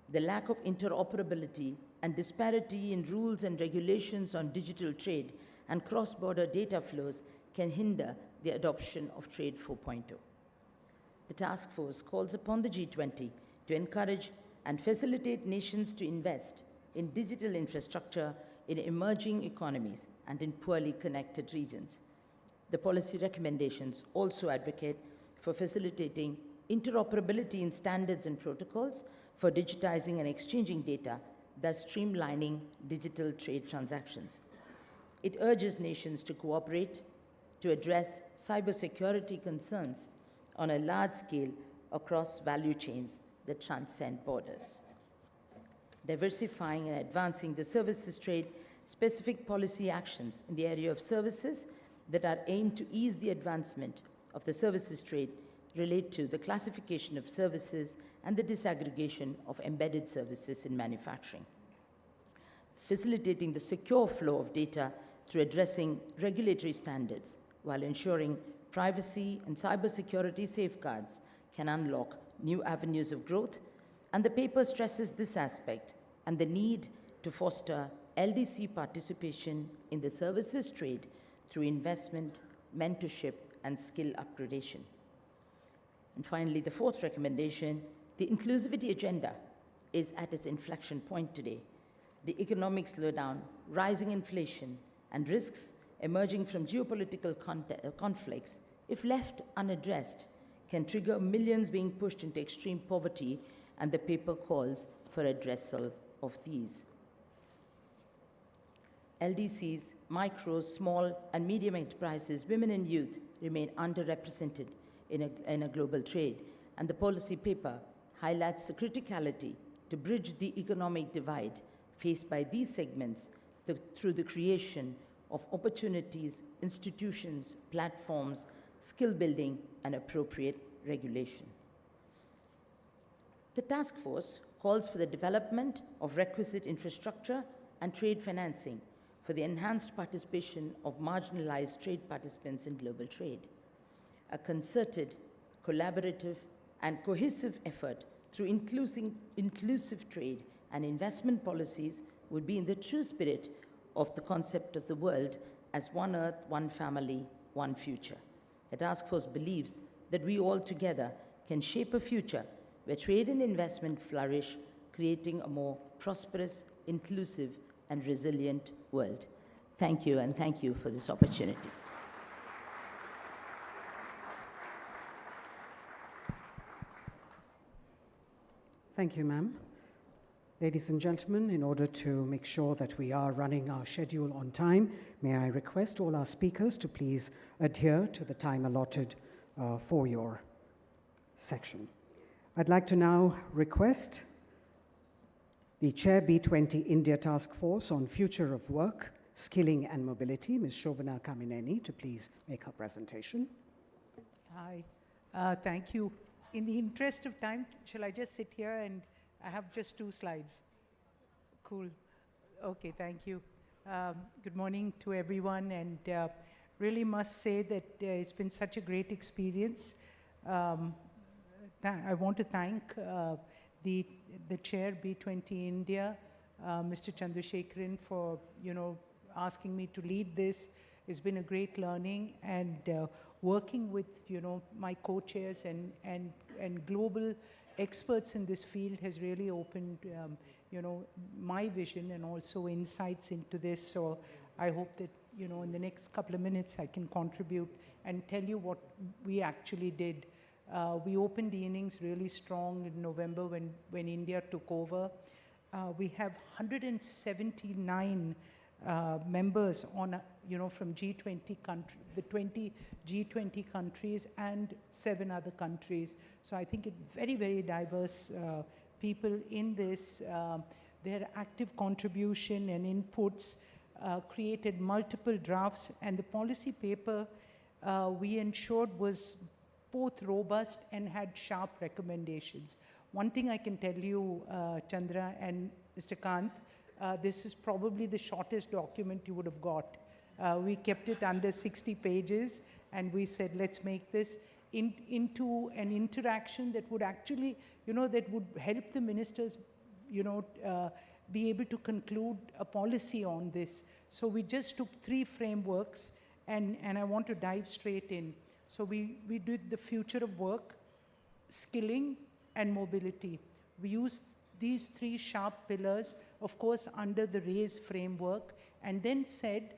the lack of interoperability, and disparity in rules and regulations on digital trade and cross-border data flows can hinder the adoption of Trade 4.0. The task force calls upon the G20 to encourage and facilitate nations to invest in digital infrastructure in emerging economies and in poorly connected regions. The policy recommendations also advocate for facilitating interoperability in standards and protocols for digitizing and exchanging data, thus streamlining digital trade transactions. It urges nations to cooperate to address cybersecurity concerns on a large scale across value chains that transcend borders. Diversifying and advancing the services trade, specific policy actions in the area of services that are aimed to ease the advancement of the services trade relate to the classification of services and the disaggregation of embedded services in manufacturing. Facilitating the secure flow of data through addressing regulatory standards while ensuring privacy and cybersecurity safeguards can unlock new avenues of growth, and the paper stresses this aspect and the need to foster LDC participation in the services trade through investment, mentorship, and skill upgradation. And finally, the fourth recommendation, the inclusivity agenda is at its inflection point today. The economic slowdown, rising inflation, and risks emerging from geopolitical conflicts, if left unaddressed, can trigger millions being pushed into extreme poverty, and the paper calls for addressal of these. LDCs, micro, small, and medium enterprises, women and youth remain underrepresented in a global trade, and the policy paper highlights the criticality to bridge the economic divide faced by these segments through the creation of opportunities, institutions, platforms, skill building, and appropriate regulation. The task force calls for the development of requisite infrastructure and trade financing for the enhanced participation of marginalized trade participants in global trade. a concerted, collaborative, and cohesive effort through inclusive trade and investment policies would be in the true spirit of the concept of the world as one earth, one family, one future. The task force believes that we all together can shape a future where trade and investment flourish, creating a more prosperous, inclusive, and resilient world. Thank you, and thank you for this opportunity. Thank you, ma'am. Ladies and gentlemen, in order to make sure that we are running our schedule on time, may I request all our speakers to please adhere to the time allotted for your section. I'd like to now request the Chair B20 India Task Force on Future of Work, Skilling and Mobility, Ms. Shobana Kamineni, to please make her presentation. Hi, thank you. In the interest of time, shall I just sit here and I have just 2 slides? Cool. Okay, thank you. Good morning to everyone, and really must say that it's been such a great experience. I want to thank the chair, B20 India, Mr. Chandrasekharan, for asking me to lead this. It's been a great learning, and working with my co-chairs and global experts in this field has really opened my vision and also insights into this. So I hope that in the next couple of minutes I can contribute and tell you what we actually did. We opened the innings really strong in November when India took over. We have 179 members on from G20 countries, the 20 G20 countries and 7 other countries. So I think very, very diverse people in this. Their active contribution and inputs created multiple drafts, and the policy paper we ensured was both robust and had sharp recommendations. One thing I can tell you, Chandra and Mr. Kant, this is probably the shortest document you would have got. We kept it under 60 pages, and we said, let's make this into an interaction that would actually, that would help the ministers, be able to conclude a policy on this. So we just took 3 frameworks, and I want to dive straight in. So we did the future of work, skilling, and mobility. We used these 3 sharp pillars, of course, under the RAISE framework, and then said,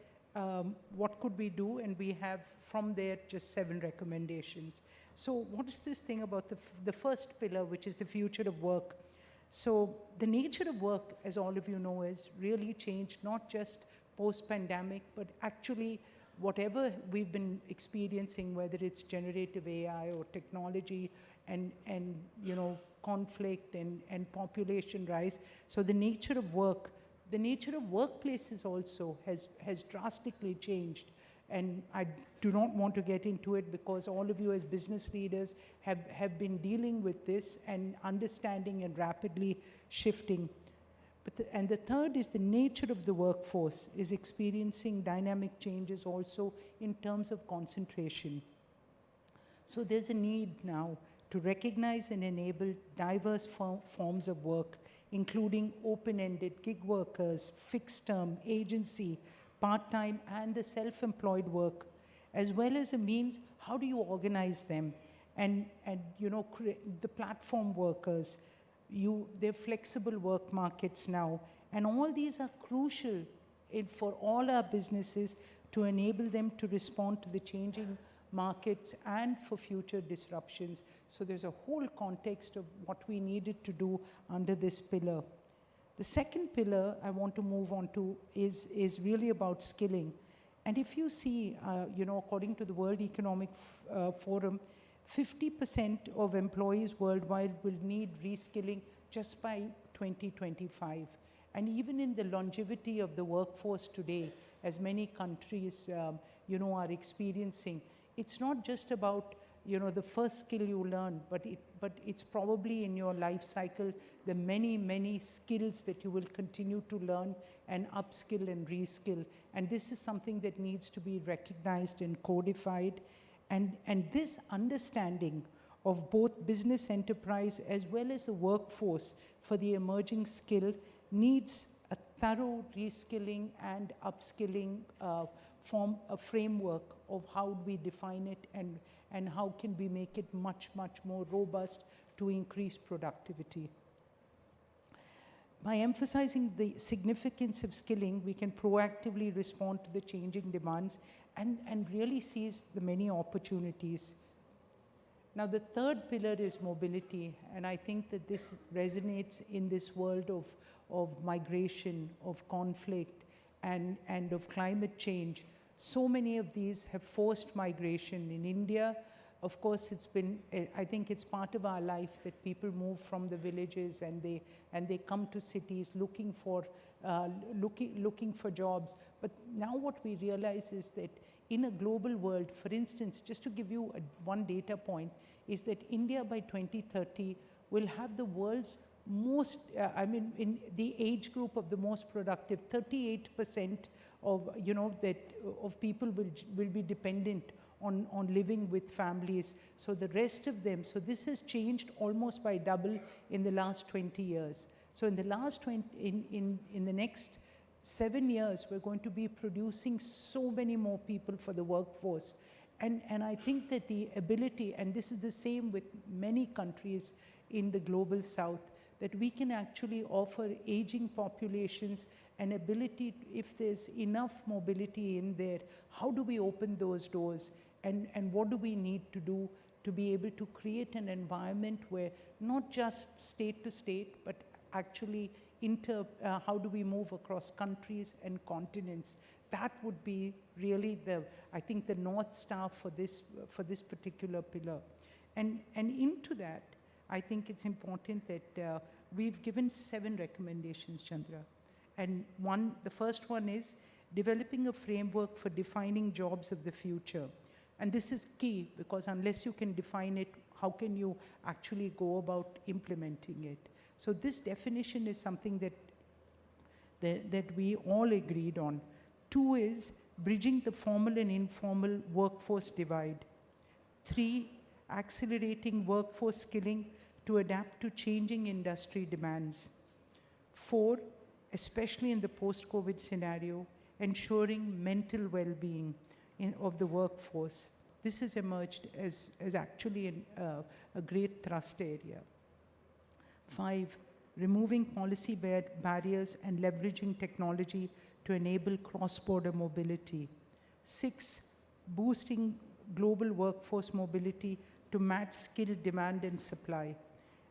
what could we do? And we have, from there, just 7 recommendations. So what is this thing about the first pillar, which is the future of work? So the nature of work, as all of you know, has really changed, not just post-pandemic, but actually whatever we've been experiencing, whether it's generative AI or technology and conflict and population rise. So the nature of work, the nature of workplaces also has drastically changed. And I do not want to get into it because all of you as business leaders have been dealing with this and understanding and rapidly shifting. And the third is the nature of the workforce is experiencing dynamic changes also in terms of concentration. So there's a need now to recognize and enable diverse forms of work, including open-ended gig workers, fixed-term, agency, part-time, and the self-employed work, as well as a means, how do you organize them? And the platform workers, they're flexible work markets now. And all these are crucial for all our businesses to enable them to respond to the changing markets and for future disruptions. So there's a whole context of what we needed to do under this pillar. The second pillar I want to move on to is really about skilling. And if you see, according to the World Economic Forum, 50% of employees worldwide will need reskilling just by 2025. And even in the longevity of the workforce today, as many countries, are experiencing, it's not just about, the first skill you learn, but it's probably in your life cycle, the many, many skills that you will continue to learn and upskill and reskill. And this is something that needs to be recognized and codified. And this understanding of both business enterprise as well as the workforce for the emerging skill needs a thorough reskilling and upskilling a framework of how we define it and how can we make it much, much more robust to increase productivity. By emphasizing the significance of skilling, we can proactively respond to the changing demands and really seize the many opportunities. Now, the third pillar is mobility, and I think that this resonates in this world of migration, of conflict, and of climate change. So many of these have forced migration. In India, of course, it's been, I think it's part of our life that people move from the villages and they come to cities looking for jobs. But now what we realize is that in a global world, for instance, just to give you one data point, is that India by 2030 will have the world's most, in the age group of the most productive, 38% of, of people will be dependent on living with families. So the rest of them, so this has changed almost by double in the last 20 years. So in the last in the next 7 years, we're going to be producing so many more people for the workforce. And I think that the ability, and this is the same with many countries in the global south, that we can actually offer aging populations an ability, if there's enough mobility in there, how do we open those doors? And what do we need to do to be able to create an environment where not just state to state, but actually how do we move across countries and continents? That would be really I think the North Star for this particular pillar. And into that, I think it's important that we've given 7 recommendations, Chandra. And the first one is developing a framework for defining jobs of the future. And this is key, because unless you can define it, how can you actually go about implementing it? So this definition is something that we all agreed on. 2 is bridging the formal and informal workforce divide. 3, accelerating workforce skilling to adapt to changing industry demands. 4, especially in the post-COVID scenario, ensuring mental well-being of the workforce. This has emerged as actually a great thrust area. 5, removing policy barriers and leveraging technology to enable cross-border mobility. 6, boosting global workforce mobility to match skill demand and supply.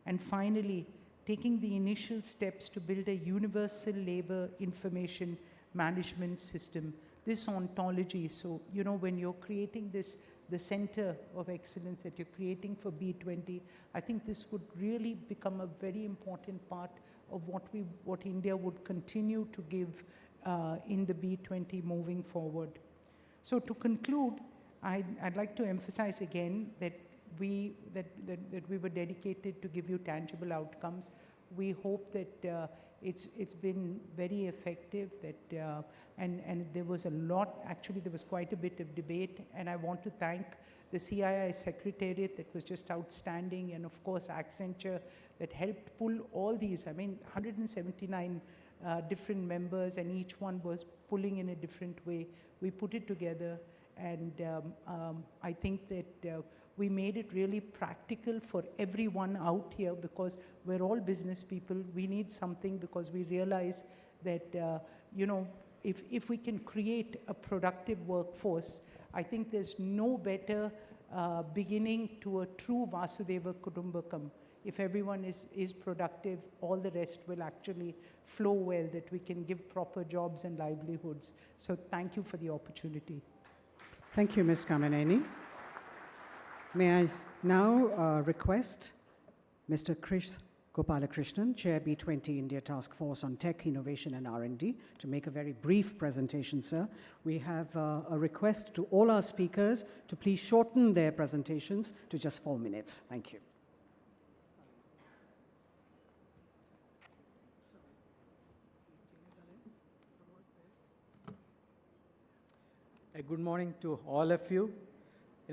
And finally, taking the initial steps to build a universal labor information management system, this ontology. So, when you're creating the center of excellence that you're creating for B20, I think this would really become a very important part of what India would continue to give in the B20 moving forward. So to conclude, I'd like to emphasize again that we were dedicated to give you tangible outcomes. We hope that it's been very effective, that and there was a lot, actually there was quite a bit of debate, and I want to thank the CII Secretariat that was just outstanding, and of course Accenture that helped pull all these, 179 different members, and each one was pulling in a different way. We put it together, and I think that we made it really practical for everyone out here, because we're all business people. We need something, because we realize that, if we can create a productive workforce, I think there's no better beginning to a true Vasudeva Kutumbakam. If everyone is productive, all the rest will actually flow well, that we can give proper jobs and livelihoods. So thank you for the opportunity. Thank you, Ms. Kamaneni. May I now request Mr. Krish Gopalakrishnan, Chair B20 India Task Force on Tech, Innovation and R&D, to make a very brief presentation, sir. We have a request to all our speakers to please shorten their presentations to just 4 minutes. Thank you. Good morning to all of you.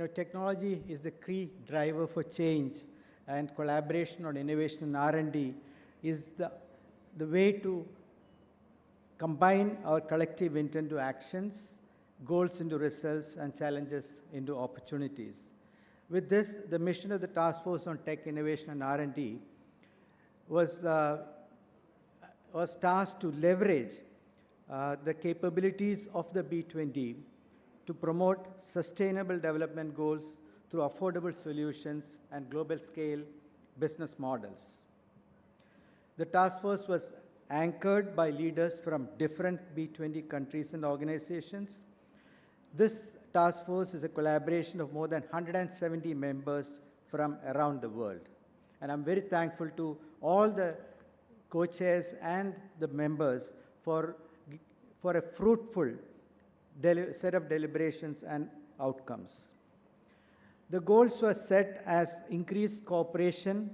technology is the key driver for change, and collaboration on innovation and R&D is the way to combine our collective intent to actions, goals into results, and challenges into opportunities. With this, the mission of the Task Force on Tech Innovation and R&D was tasked to leverage the capabilities of the B20 to promote sustainable development goals through affordable solutions and global scale business models. The task force was anchored by leaders from different B20 countries and organizations. This task force is a collaboration of more than 170 members from around the world. And I'm very thankful to all the co-chairs and the members for a fruitful set of deliberations and outcomes. The goals were set as increased cooperation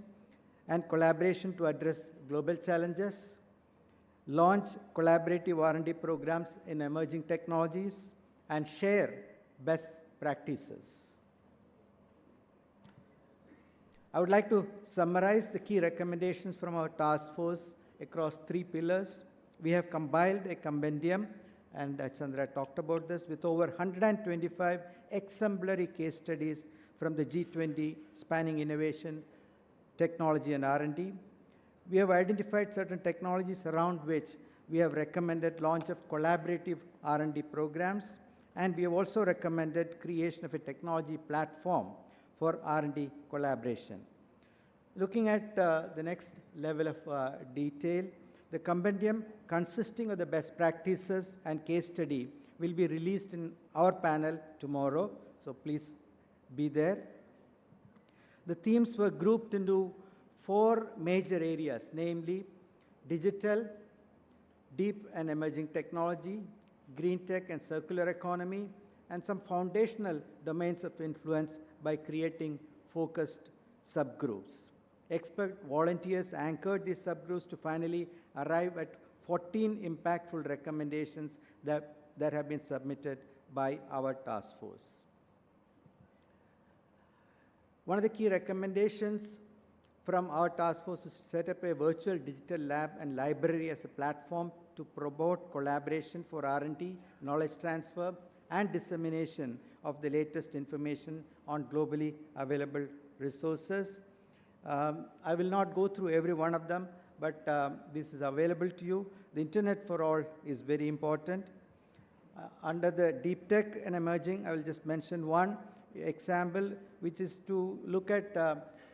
and collaboration to address global challenges, launch collaborative R&D programs in emerging technologies, and share best practices. I would like to summarize the key recommendations from our task force across 3 pillars. We have compiled a compendium, and Chandra talked about this, with over 125 exemplary case studies from the G20 spanning innovation, technology, and R&D. We have identified certain technologies around which we have recommended launch of collaborative R&D programs, and we have also recommended creation of a technology platform for R&D collaboration. Looking at the next level of detail, the compendium consisting of the best practices and case study will be released in our panel tomorrow, so please be there. The themes were grouped into 4 major areas, namely digital, deep and emerging technology, green tech and circular economy, and some foundational domains of influence by creating focused subgroups. Expert volunteers anchored these subgroups to finally arrive at 14 impactful recommendations that have been submitted by our task force. One of the key recommendations from our task force is to set up a virtual digital lab and library as a platform to promote collaboration for R&D, knowledge transfer, and dissemination of the latest information on globally available resources. I will not go through every one of them, but this is available to you. The Internet for all is very important. Under the deep tech and emerging, I will just mention one example, which is to look at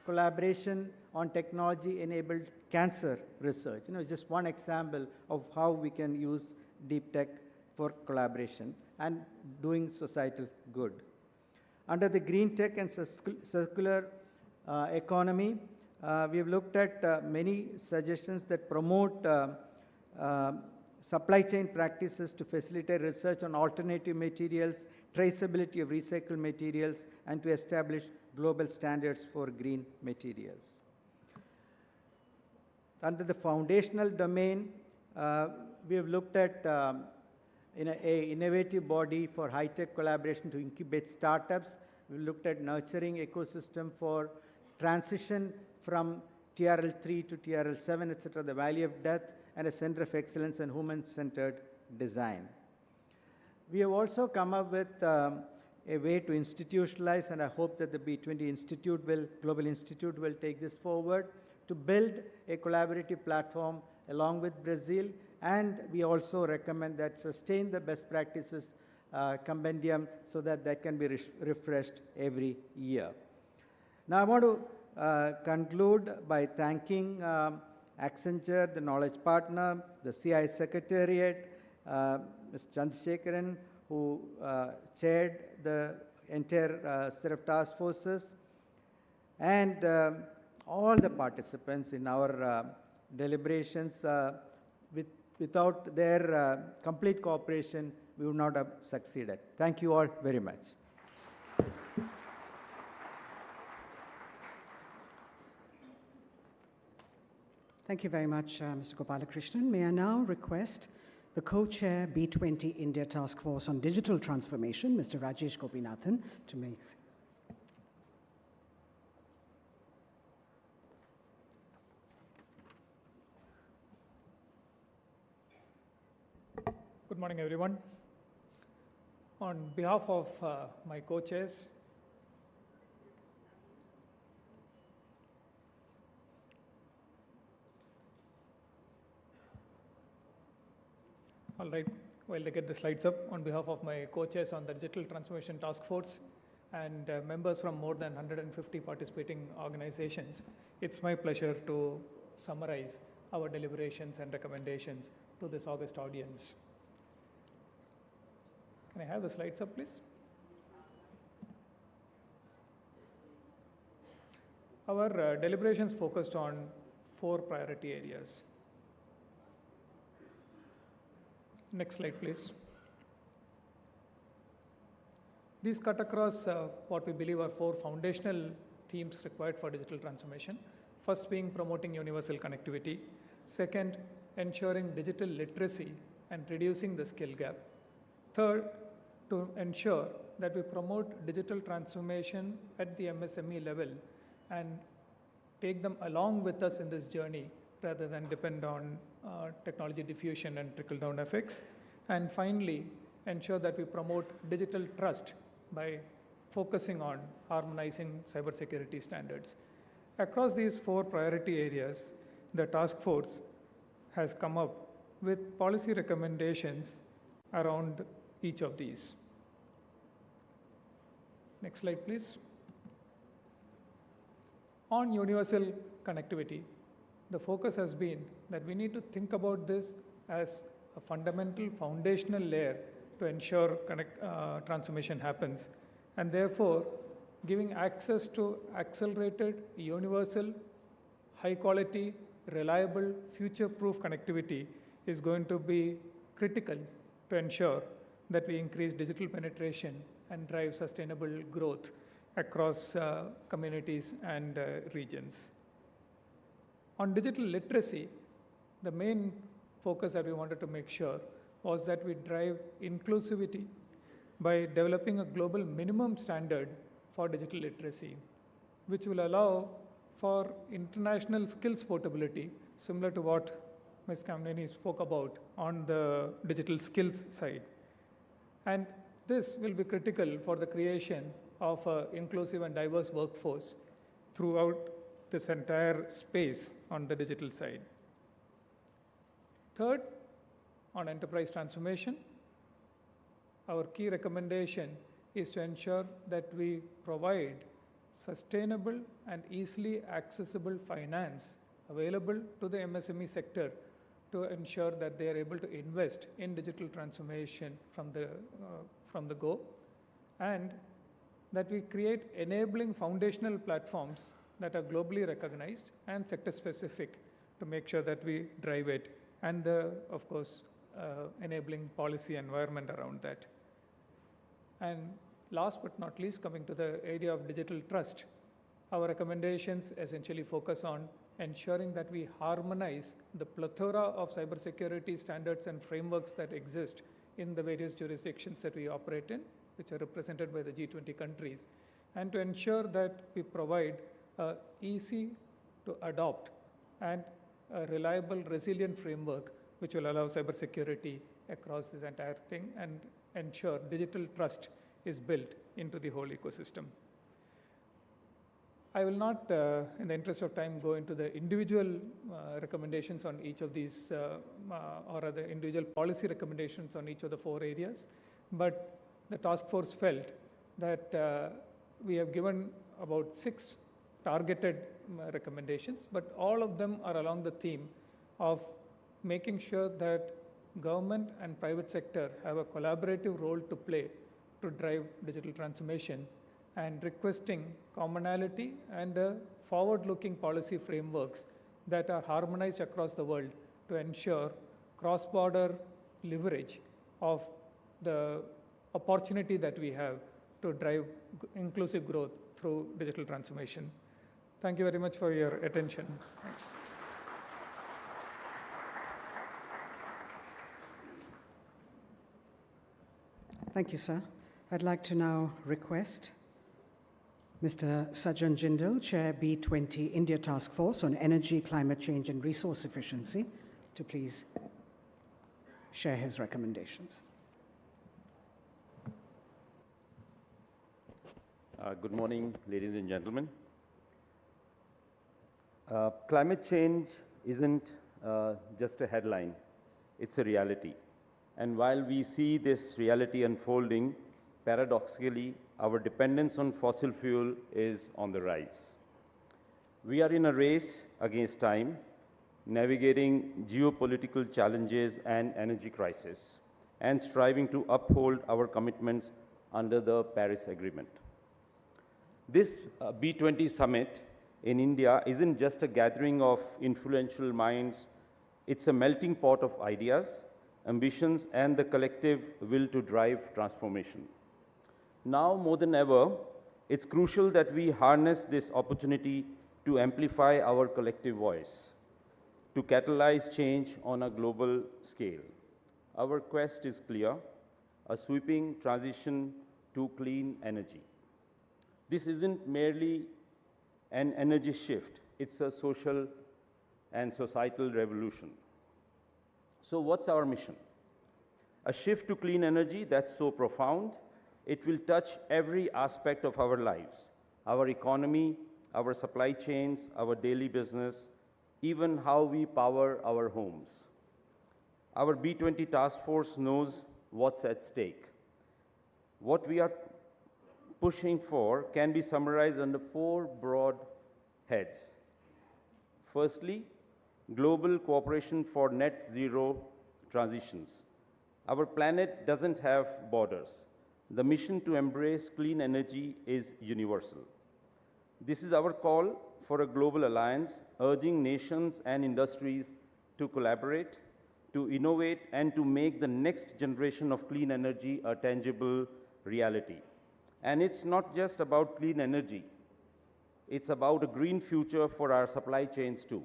collaboration on technology-enabled cancer research. Just one example of how we can use deep tech for collaboration and doing societal good. Under the green tech and circular economy, we have looked at many suggestions that promote supply chain practices to facilitate research on alternative materials, traceability of recycled materials, and to establish global standards for green materials. Under the foundational domain, we have looked at an innovative body for high-tech collaboration to incubate startups. We looked at nurturing ecosystem for transition from TRL3 to TRL7, etc., the Valley of Death, and a center of excellence and human-centered design. We have also come up with a way to institutionalize, and I hope that the B20 Global Institute will take this forward, to build a collaborative platform along with Brazil, and we also recommend that sustain the best practices compendium so that can be refreshed every year. Now I want to conclude by thanking Accenture, the knowledge partner, the CI Secretariat, Mr. Chandrasekharan, who chaired the entire set of task forces, and all the participants in our deliberations. Without their complete cooperation, we would not have succeeded. Thank you all very much. Thank you very much, Mr. Gopalakrishnan. May I now request the co-chair B20 India Task Force on Digital Transformation, Mr. Rajesh Gopinathan, to make Good morning, everyone. On behalf of my co-chairs, all right, while they get the slides up, on behalf of my co-chairs on the Digital Transformation Task Force and members from more than 150 participating organizations, it's my pleasure to summarize our deliberations and recommendations to this August audience. Can I have the slides up, please? Our deliberations focused on 4 priority areas. Next slide, please. These cut across what we believe are 4 foundational themes required for digital transformation. First being promoting universal connectivity. Second, ensuring digital literacy and reducing the skill gap. Third, to ensure that we promote digital transformation at the MSME level and take them along with us in this journey rather than depend on technology diffusion and trickle-down effects. And finally, ensure that we promote digital trust by focusing on harmonizing cybersecurity standards. Across these 4 priority areas, the task force has come up with policy recommendations around each of these. Next slide, please. On universal connectivity, the focus has been that we need to think about this as a fundamental foundational layer to ensure transformation happens, and therefore giving access to accelerated, universal, high quality, reliable, future-proof connectivity is going to be critical to ensure that we increase digital penetration and drive sustainable growth across communities and regions. On digital literacy, the main focus that we wanted to make sure was that we drive inclusivity by developing a global minimum standard for digital literacy, which will allow for international skills portability, similar to what Ms. Communique spoke about on the digital skills side. And this will be critical for the creation of an inclusive and diverse workforce throughout this entire space on the digital side. Third, on enterprise transformation, our key recommendation is to ensure that we provide sustainable and easily accessible finance available to the MSME sector to ensure that they are able to invest in digital transformation from the go, and that we create enabling foundational platforms that are globally recognized and sector specific to make sure that we drive it, and of course, enabling policy environment around that. And last but not least, coming to the area of digital trust, our recommendations essentially focus on ensuring that we harmonize the plethora of cybersecurity standards and frameworks that exist in the various jurisdictions that we operate in, which are represented by the G20 countries, and to ensure that we provide easy to adopt and a reliable, resilient framework which will allow cybersecurity across this entire thing and ensure digital trust is built into the whole ecosystem. I will not, in the interest of time, go into the individual recommendations on each of these, or the individual policy recommendations on each of the 4 areas, but the task force felt that we have given about 6 targeted recommendations, but all of them are along the theme of making sure that government and private sector have a collaborative role to play to drive digital transformation, and requesting commonality and forward-looking policy frameworks that are harmonized across the world to ensure cross-border leverage of the opportunity that we have to drive inclusive growth through digital transformation. Thank you very much for your attention. Thanks. Thank you, sir. I'd like to now request Mr. Sajjan Jindal, Chair B20 India Task Force on Energy, Climate Change and Resource Efficiency, to please share his recommendations. Good morning, ladies and gentlemen. Climate change isn't just a headline, it's a reality. And while we see this reality unfolding, paradoxically, our dependence on fossil fuel is on the rise. We are in a race against time, navigating geopolitical challenges and energy crisis, and striving to uphold our commitments under the Paris Agreement. This B20 summit in India isn't just a gathering of influential minds, it's a melting pot of ideas, ambitions, and the collective will to drive transformation. Now more than ever, it's crucial that we harness this opportunity to amplify our collective voice, to catalyze change on a global scale. Our quest is clear, a sweeping transition to clean energy. This isn't merely an energy shift, it's a social and societal revolution. So what's our mission? A shift to clean energy that's so profound, it will touch every aspect of our lives, our economy, our supply chains, our daily business, even how we power our homes. Our B20 task force knows what's at stake. What we are pushing for can be summarized under 4 broad heads. Firstly, global cooperation for net zero transitions. Our planet doesn't have borders. The mission to embrace clean energy is universal. This is our call for a global alliance, urging nations and industries to collaborate, to innovate, and to make the next generation of clean energy a tangible reality. And it's not just about clean energy. It's about a green future for our supply chains too.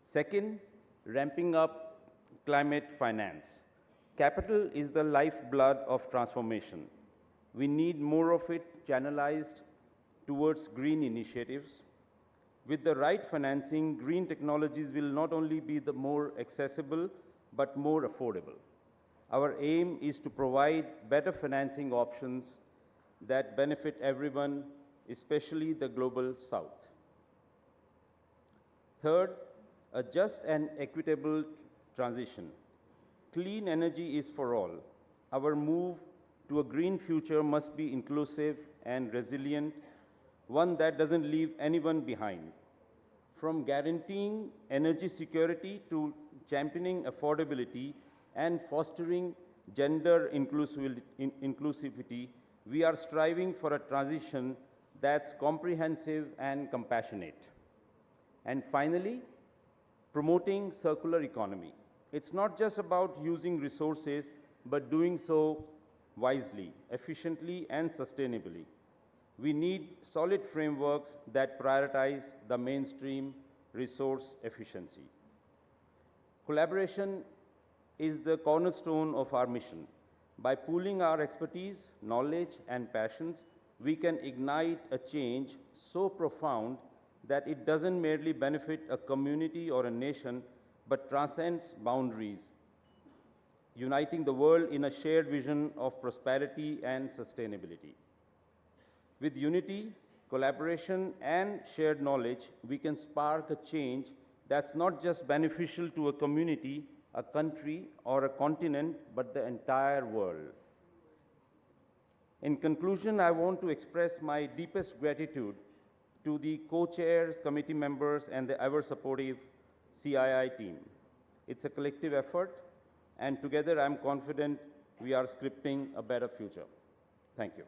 Second, ramping up climate finance. Capital is the lifeblood of transformation. We need more of it channelized towards green initiatives. With the right financing, green technologies will not only be the more accessible, but more affordable. Our aim is to provide better financing options that benefit everyone, especially the global south. Third, a just and equitable transition. Clean energy is for all. Our move to a green future must be inclusive and resilient, one that doesn't leave anyone behind. From guaranteeing energy security to championing affordability and fostering gender inclusivity, we are striving for a transition that's comprehensive and compassionate. And finally, promoting circular economy. It's not just about using resources, but doing so wisely, efficiently, and sustainably. We need solid frameworks that prioritize the mainstream resource efficiency. Collaboration is the cornerstone of our mission. By pooling our expertise, knowledge, and passions, we can ignite a change so profound that it doesn't merely benefit a community or a nation, but transcends boundaries, uniting the world in a shared vision of prosperity and sustainability. With unity, collaboration, and shared knowledge, we can spark a change that's not just beneficial to a community, a country, or a continent, but the entire world. In conclusion, I want to express my deepest gratitude to the co-chairs, committee members, and the ever-supportive CII team. It's a collective effort, and together I'm confident we are scripting a better future. Thank you.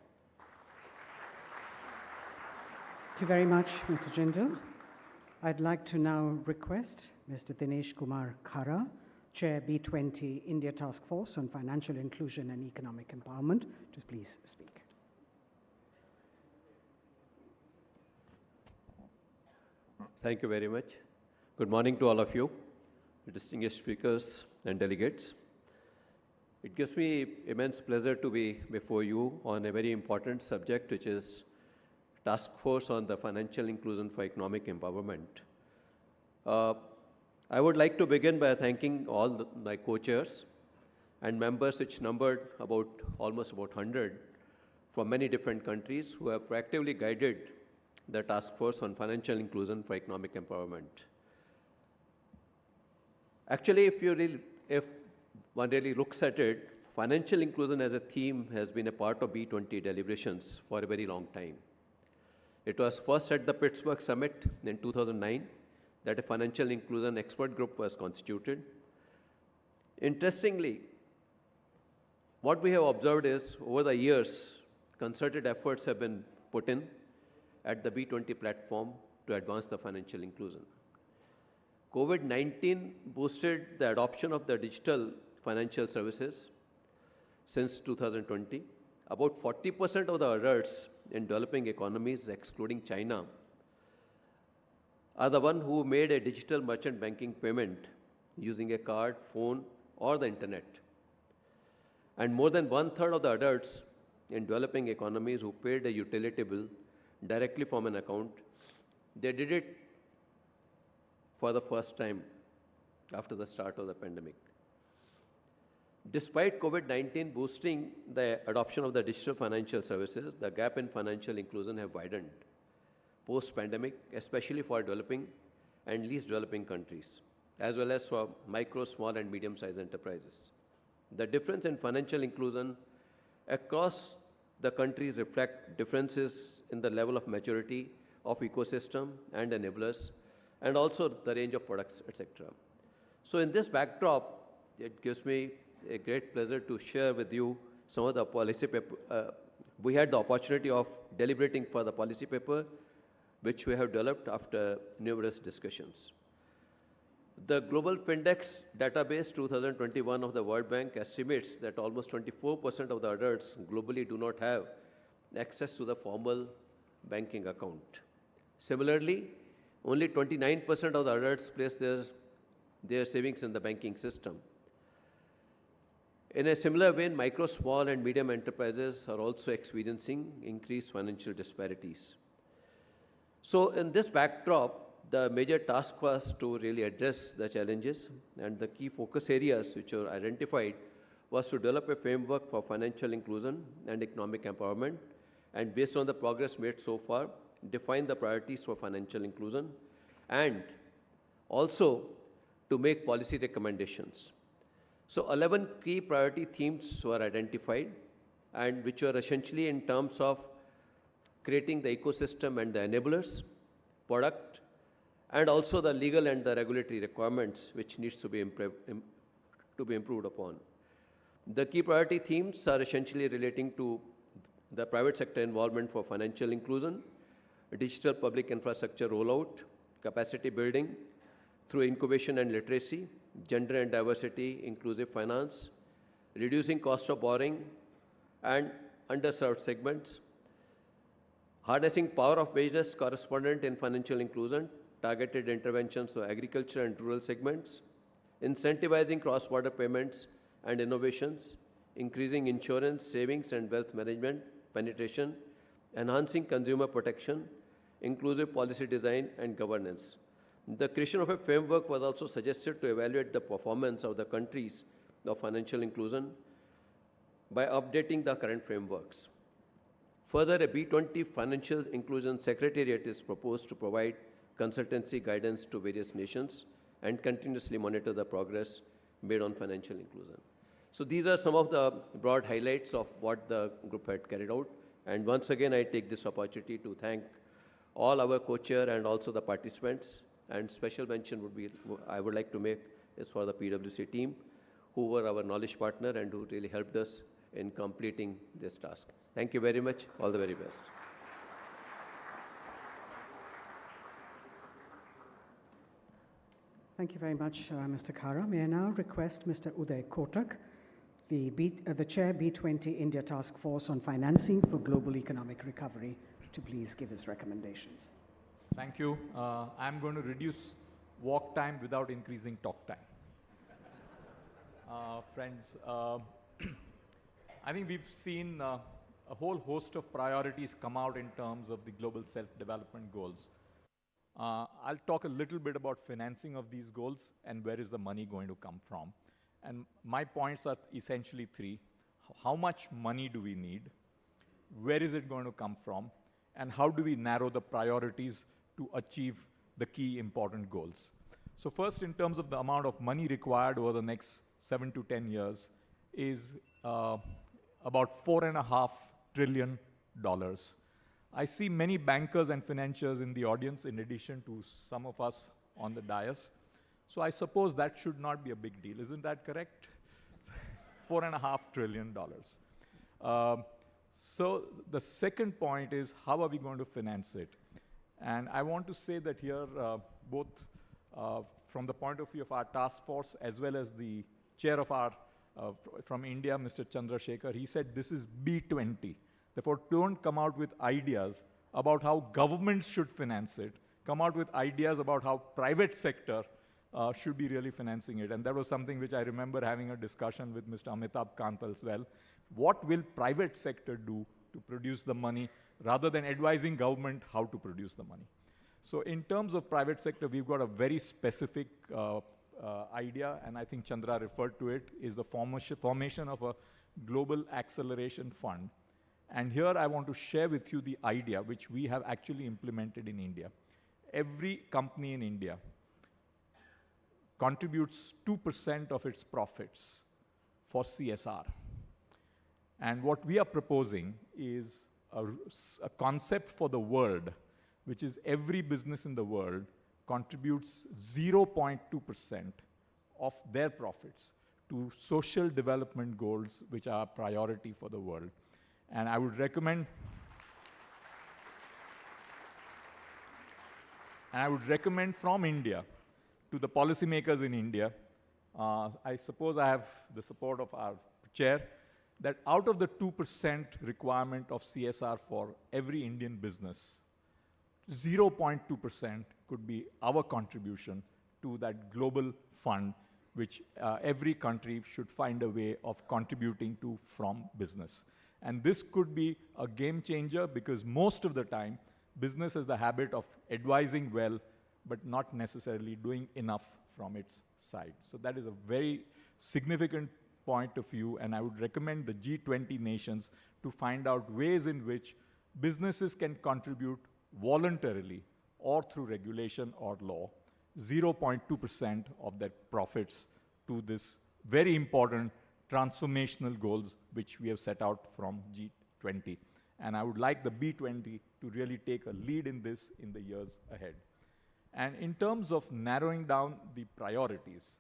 Thank you very much, Mr. Jindal. I'd like to now request Mr. Dinesh Kumar Khara, Chair B20 India Task Force on Financial Inclusion and Economic Empowerment, to please speak. Thank you very much. Good morning to all of you, distinguished speakers and delegates. It gives me immense pleasure to be before you on a very important subject, which is Task Force on the Financial Inclusion for Economic Empowerment. I would like to begin by thanking all my co-chairs and members, which numbered almost about 100 from many different countries, who have proactively guided the task force on financial inclusion for economic empowerment. Actually, if one really looks at it, financial inclusion as a theme has been a part of B20 deliberations for a very long time. It was first at the Pittsburgh Summit in 2009 that a financial inclusion expert group was constituted. Interestingly, what we have observed is, over the years, concerted efforts have been put in at the B20 platform to advance the financial inclusion. COVID-19 boosted the adoption of the digital financial services since 2020. About 40% of the adults in developing economies, excluding China, are the one who made a digital merchant banking payment using a card, phone, or the internet. And more than 1/3 of the adults in developing economies who paid a utility bill directly from an account, they did it for the first time after the start of the pandemic. Despite COVID-19 boosting the adoption of the digital financial services, the gap in financial inclusion have widened post-pandemic, especially for developing and least developing countries, as well as for micro, small, and medium-sized enterprises. The difference in financial inclusion across the countries reflect differences in the level of maturity of ecosystem and enablers, and also the range of products, etc. So in this backdrop, it gives me a great pleasure to share with you some of the policy paper. We had the opportunity of deliberating for the policy paper, which we have developed after numerous discussions. The Global Findex database 2021 of the World Bank estimates that almost 24% of the adults globally do not have access to the formal banking account. Similarly, only 29% of the adults place their savings in the banking system. In a similar vein, micro, small, and medium enterprises are also experiencing increased financial disparities. So in this backdrop, the major task was to really address the challenges, and the key focus areas which were identified was to develop a framework for financial inclusion and economic empowerment, and based on the progress made so far, define the priorities for financial inclusion, and also to make policy recommendations. So 11 key priority themes were identified, and which were essentially in terms of creating the ecosystem and the enablers, product, and also the legal and the regulatory requirements which needs to be improved upon. The key priority themes are essentially relating to the private sector involvement for financial inclusion, digital public infrastructure rollout, capacity building through incubation and literacy, gender and diversity, inclusive finance, reducing cost of borrowing and underserved segments, harnessing power of business correspondent in financial inclusion, targeted interventions for agriculture and rural segments, incentivizing cross-border payments and innovations, increasing insurance, savings, and wealth management penetration, enhancing consumer protection, inclusive policy design, and governance. The creation of a framework was also suggested to evaluate the performance of the countries of financial inclusion by updating the current frameworks. Further, a B20 Financial Inclusion Secretariat is proposed to provide consultancy guidance to various nations and continuously monitor the progress made on financial inclusion. So these are some of the broad highlights of what the group had carried out. And once again, I take this opportunity to thank all our co-chair and also the participants. And special mention I would like to make is for the PwC team, who were our knowledge partner and who really helped us in completing this task. Thank you very much. All the very best. Thank you very much, Mr. Khara. May I now request Mr. Uday Kotak, the Chair B20 India Task Force on Financing for Global Economic Recovery, to please give his recommendations. Thank you. I'm going to reduce walk time without increasing talk time. Friends, I think we've seen a whole host of priorities come out in terms of the global self-development goals. I'll talk a little bit about financing of these goals and where is the money going to come from. And my points are essentially three. How much money do we need? Where is it going to come from? And how do we narrow the priorities to achieve the key important goals? So first, in terms of the amount of money required over the next 7 to 10 years is about $4.5 trillion. I see many bankers and financiers in the audience in addition to some of us on the dais. So I suppose that should not be a big deal. Isn't that correct? $4.5 trillion. So the second point is, how are we going to finance it? And I want to say that here, both from the point of view of our task force as well as the chair of our, from India, Mr. Chandrasekhar, he said this is B20. Therefore, don't come out with ideas about how governments should finance it. Come out with ideas about how private sector should be really financing it. And that was something which I remember having a discussion with Mr. Amitabh Kant as well. What will private sector do to produce the money rather than advising government how to produce the money? So in terms of private sector, we've got a very specific idea, and I think Chandra referred to it, is the formation of a global acceleration fund. And here I want to share with you the idea which we have actually implemented in India. Every company in India contributes 2% of its profits for CSR. And what we are proposing is a concept for the world, which is every business in the world contributes 0.2% of their profits to social development goals, which are a priority for the world. And I would recommend from India to the policymakers in India, I suppose I have the support of our chair, that out of the 2% requirement of CSR for every Indian business, 0.2% could be our contribution to that global fund, which every country should find a way of contributing to from business. And this could be a game changer because most of the time, business has the habit of advising well, but not necessarily doing enough from its side. So that is a very significant point of view, and I would recommend the G20 nations to find out ways in which businesses can contribute voluntarily or through regulation or law, 0.2% of their profits to this very important transformational goals which we have set out from G20. And I would like the B20 to really take a lead in this in the years ahead. And in terms of narrowing down the priorities,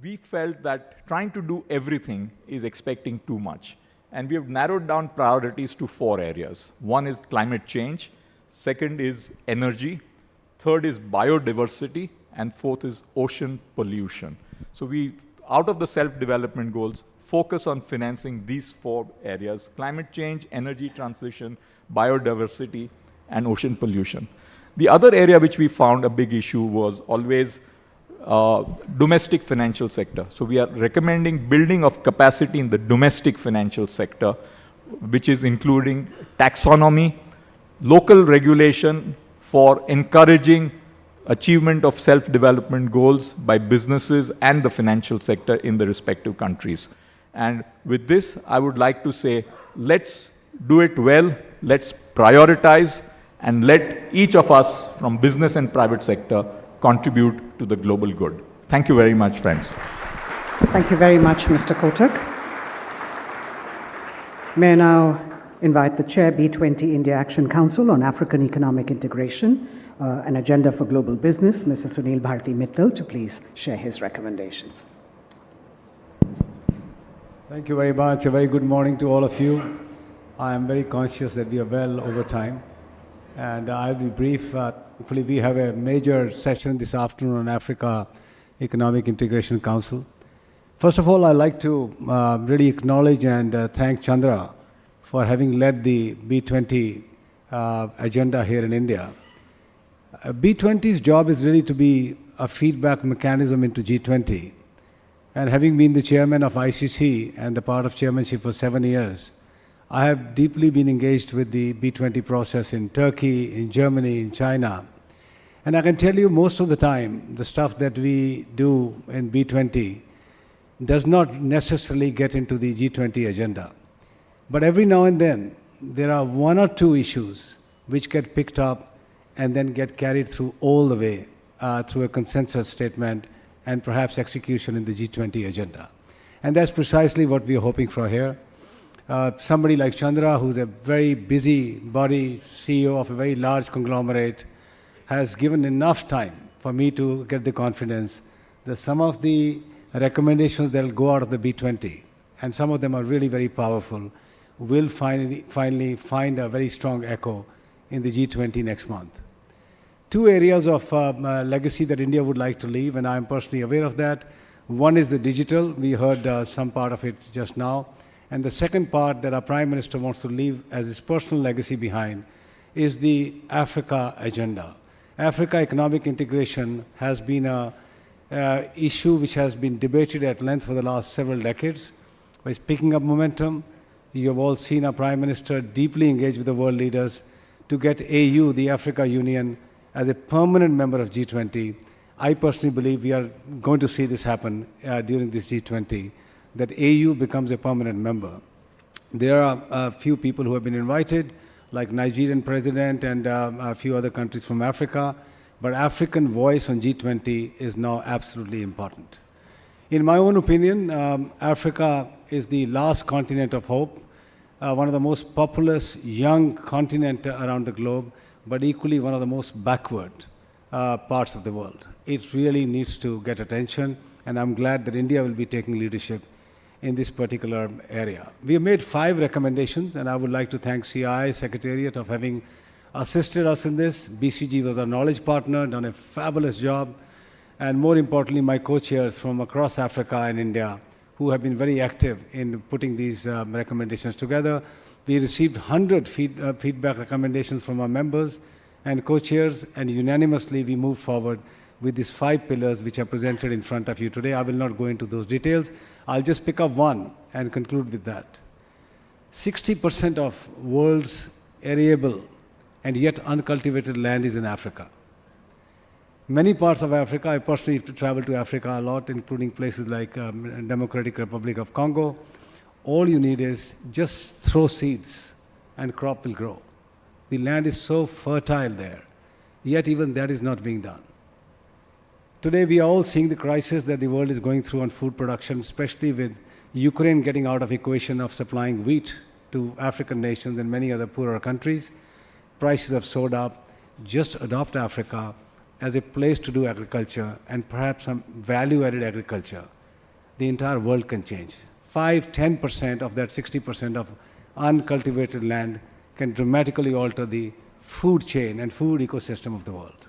we felt that trying to do everything is expecting too much. And we have narrowed down priorities to 4 areas. One is climate change, second is energy, third is biodiversity, and fourth is ocean pollution. So we, out of the self-development goals, focus on financing these 4 areas: climate change, energy transition, biodiversity, and ocean pollution. The other area which we found a big issue was always domestic financial sector. So we are recommending building of capacity in the domestic financial sector, which is including taxonomy, local regulation for encouraging achievement of self-development goals by businesses and the financial sector in the respective countries. And with this, I would like to say, let's do it well, let's prioritize, and let each of us from business and private sector contribute to the global good. Thank you very much, friends. Thank you very much, Mr. Kotak. May I now invite the Chair, B20 India Action Council on African Economic Integration, an agenda for global business, Mr. Sunil Bharti Mittal, to please share his recommendations. Thank you very much. A very good morning to all of you. I am very conscious that we are well over time, and I'll be brief. Hopefully we have a major session this afternoon on Africa Economic Integration Council. First of all, I'd like to really acknowledge and thank Chandra for having led the B20 agenda here in India. B20's job is really to be a feedback mechanism into G20. And having been the chairman of ICC and the part of chairmanship for 7 years, I have deeply been engaged with the B20 process in Turkey, in Germany, in China. And I can tell you most of the time, the stuff that we do in B20 does not necessarily get into the G20 agenda. But every now and then, there are one or two issues which get picked up and then get carried through all the way through a consensus statement and perhaps execution in the G20 agenda. And that's precisely what we're hoping for here. Somebody like Chandra, who's a very busy body CEO of a very large conglomerate, has given enough time for me to get the confidence that some of the recommendations that will go out of the B20, and some of them are really very powerful, will finally find a very strong echo in the G20 next month. Two areas of legacy that India would like to leave, and I'm personally aware of that. One is the digital. We heard some part of it just now. And the second part that our Prime Minister wants to leave as his personal legacy behind is the Africa agenda. Africa economic integration has been an issue which has been debated at length for the last several decades. It's picking up momentum. You have all seen our Prime Minister deeply engaged with the world leaders to get AU, the Africa Union, as a permanent member of G20. I personally believe we are going to see this happen during this G20, that AU becomes a permanent member. There are a few people who have been invited, like Nigerian president and a few other countries from Africa, but African voice on G20 is now absolutely important. In my own opinion, Africa is the last continent of hope, one of the most populous young continent around the globe, but equally one of the most backward parts of the world. It really needs to get attention, and I'm glad that India will be taking leadership in this particular area. We have made 5 recommendations, and I would like to thank CII Secretariat of having assisted us in this. BCG was our knowledge partner, done a fabulous job, and more importantly, my co-chairs from across Africa and India, who have been very active in putting these recommendations together. We received 100 feedback recommendations from our members and co-chairs, and unanimously we moved forward with these 5 pillars which are presented in front of you today. I will not go into those details. I'll just pick up one and conclude with that. 60% of world's arable and yet uncultivated land is in Africa. Many parts of Africa, I personally travel to Africa a lot, including places like Democratic Republic of Congo. All you need is just throw seeds and crop will grow. The land is so fertile there, yet even that is not being done. Today we are all seeing the crisis that the world is going through on food production, especially with Ukraine getting out of equation of supplying wheat to African nations and many other poorer countries. Prices have soared up. Just adopt Africa as a place to do agriculture and perhaps some value-added agriculture. The entire world can change. 5–10% of that 60% of uncultivated land can dramatically alter the food chain and food ecosystem of the world.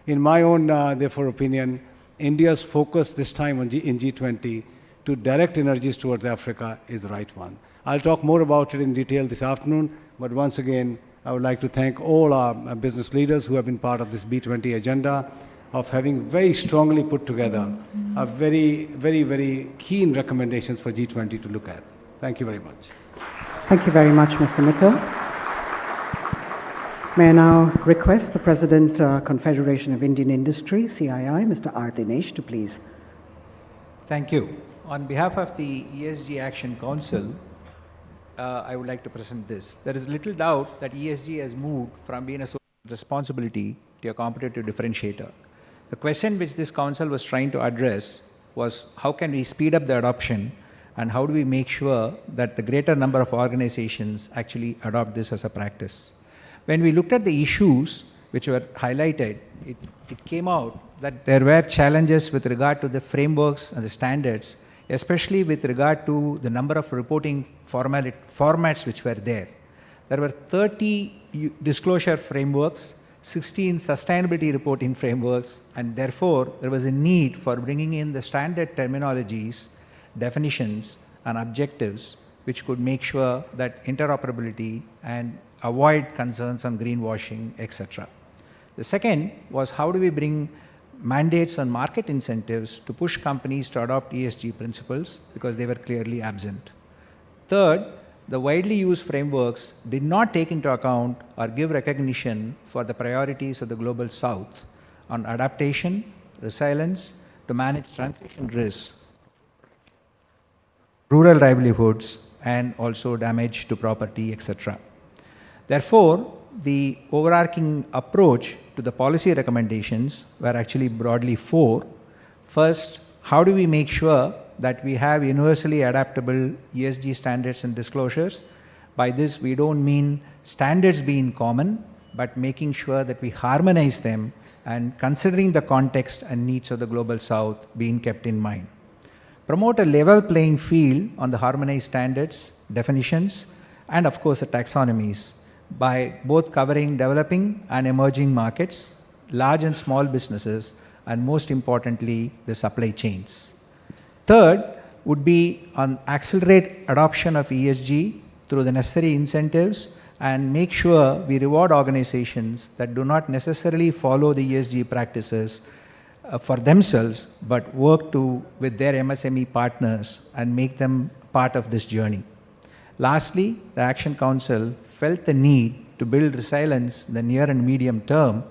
In my own, therefore, opinion, India's focus this time in G20 to direct energies towards Africa is the right one. I'll talk more about it in detail this afternoon, but once again, I would like to thank all our business leaders who have been part of this B20 agenda, of having very strongly put together a very, very, very keen recommendations for G20 to look at. Thank you very much. Thank you very much, Mr. Mittal. May I now request the President, Confederation of Indian Industry, CII, Mr. R. Dinesh, to please. Thank you. On behalf of the ESG Action Council, I would like to present this. There is little doubt that ESG has moved from being a social responsibility to a competitive differentiator. The question which this council was trying to address was how can we speed up the adoption and how do we make sure that the greater number of organizations actually adopt this as a practice. When we looked at the issues which were highlighted, it came out that there were challenges with regard to the frameworks and the standards, especially with regard to the number of reporting formats which were there. There were 30 disclosure frameworks, 16 sustainability reporting frameworks, and therefore there was a need for bringing in the standard terminologies, definitions, and objectives which could make sure that interoperability and avoid concerns on greenwashing, etc. The second was how do we bring mandates and market incentives to push companies to adopt ESG principles because they were clearly absent. Third, the widely used frameworks did not take into account or give recognition for the priorities of the global south, on adaptation, resilience, to manage transition risks, rural livelihoods, and also damage to property, etc. Therefore, the overarching approach to the policy recommendations were actually broadly four. First, how do we make sure that we have universally adaptable ESG standards and disclosures? By this, we don't mean standards being common, but making sure that we harmonize them and considering the context and needs of the global south being kept in mind. Promote a level playing field on the harmonized standards, definitions, and of course the taxonomies by both covering developing and emerging markets, large and small businesses, and most importantly, the supply chains. Third would be on accelerate adoption of ESG through the necessary incentives and make sure we reward organizations that do not necessarily follow the ESG practices for themselves, but work with their MSME partners and make them part of this journey. Lastly, the Action Council felt the need to build resilience in the near and medium term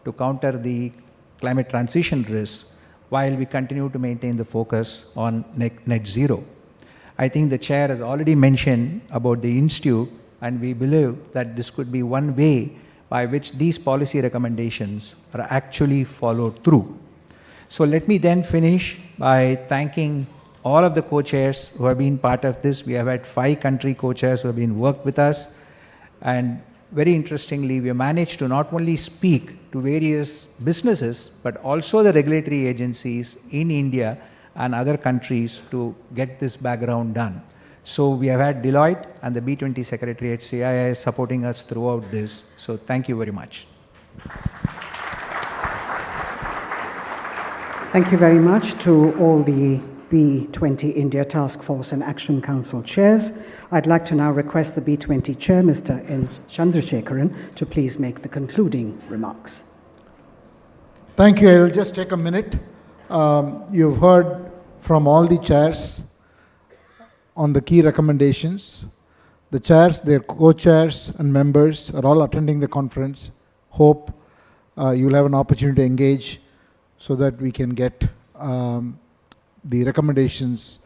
to counter the climate transition risks while we continue to maintain the focus on net zero. I think the chair has already mentioned about the Institute, and we believe that this could be one way by which these policy recommendations are actually followed through. So let me then finish by thanking all of the co-chairs who have been part of this. We have had 5 country co-chairs who have been worked with us. And very interestingly, we managed to not only speak to various businesses, but also the regulatory agencies in India and other countries to get this background done. So we have had Deloitte and the B20 Secretariat CII supporting us throughout this. So thank you very much. Thank you very much to all the B20 India Task Force and Action Council chairs. I'd like to now request the B20 chair, Mr. N. Chandrasekaran, to please make the concluding remarks. Thank you. I will just take a minute. You've heard from all the chairs on the key recommendations. The chairs, their co-chairs and members are all attending the conference. Hope you'll have an opportunity to engage so that we can get the recommendations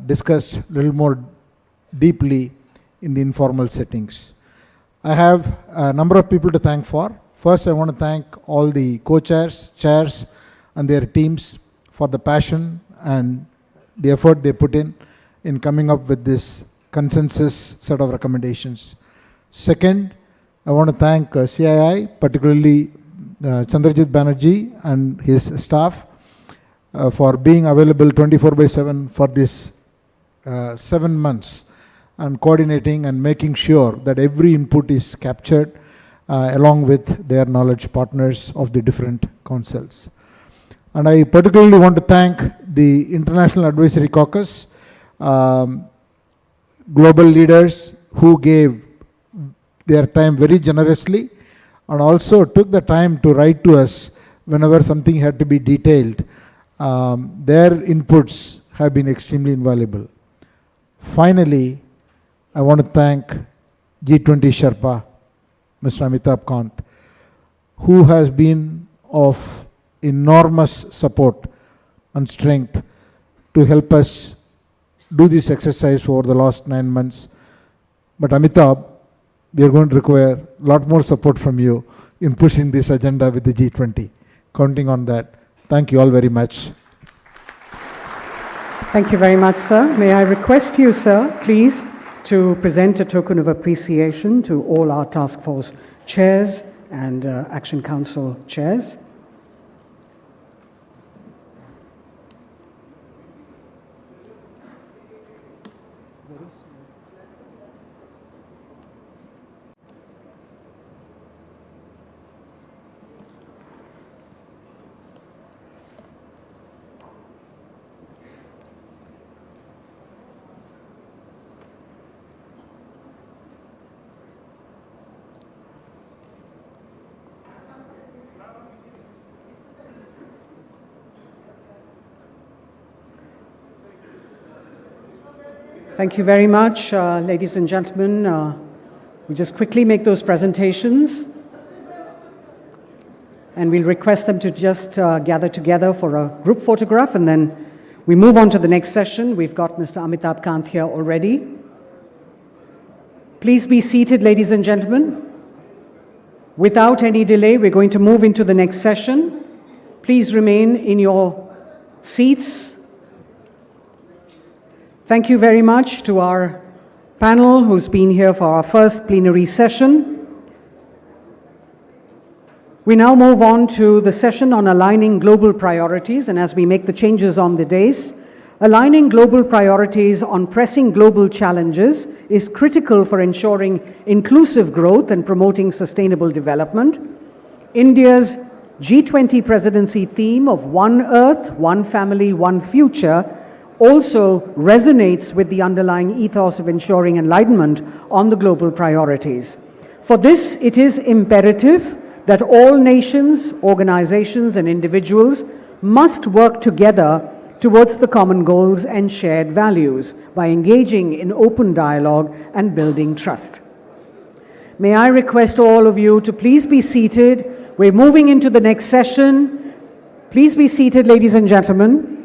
discussed a little more deeply in the informal settings. I have a number of people to thank for. First, I want to thank all the co-chairs, chairs, and their teams for the passion and the effort they put in coming up with this consensus set of recommendations. Second, I want to thank CII, particularly Chandrajit Banerjee and his staff for being available 24/7 for this 7 months and coordinating and making sure that every input is captured along with their knowledge partners of the different councils. And I particularly want to thank the International Advisory Caucus, global leaders who gave their time very generously and also took the time to write to us whenever something had to be detailed. Their inputs have been extremely invaluable. Finally, I want to thank G20 Sherpa, Mr. Amitabh Kant, who has been of enormous support and strength to help us do this exercise over the last 9 months. But Amitabh, we are going to require a lot more support from you in pushing this agenda with the G20. Counting on that. Thank you all very much. Thank you very much, sir. May I request you, sir, please, to present a token of appreciation to all our task force chairs and Action Council chairs. Thank you very much, ladies and gentlemen. We'll just quickly make those presentations. and we'll request them to just gather together for a group photograph, and then we move on to the next session. We've got Mr. Amitabh Kant here already. Please be seated, ladies and gentlemen. Without any delay, we're going to move into the next session. Please remain in your seats. Thank you very much to our panel who's been here for our first plenary session. We now move on to the session on aligning global priorities, and as we make the changes on the days, aligning global priorities on pressing global challenges is critical for ensuring inclusive growth and promoting sustainable development. India's G20 presidency theme of One Earth, One Family, One Future also resonates with the underlying ethos of ensuring enlightenment on the global priorities. For this, it is imperative that all nations, organizations, and individuals must work together towards the common goals and shared values by engaging in open dialogue and building trust. May I request all of you to please be seated. We're moving into the next session. Please be seated, ladies and gentlemen.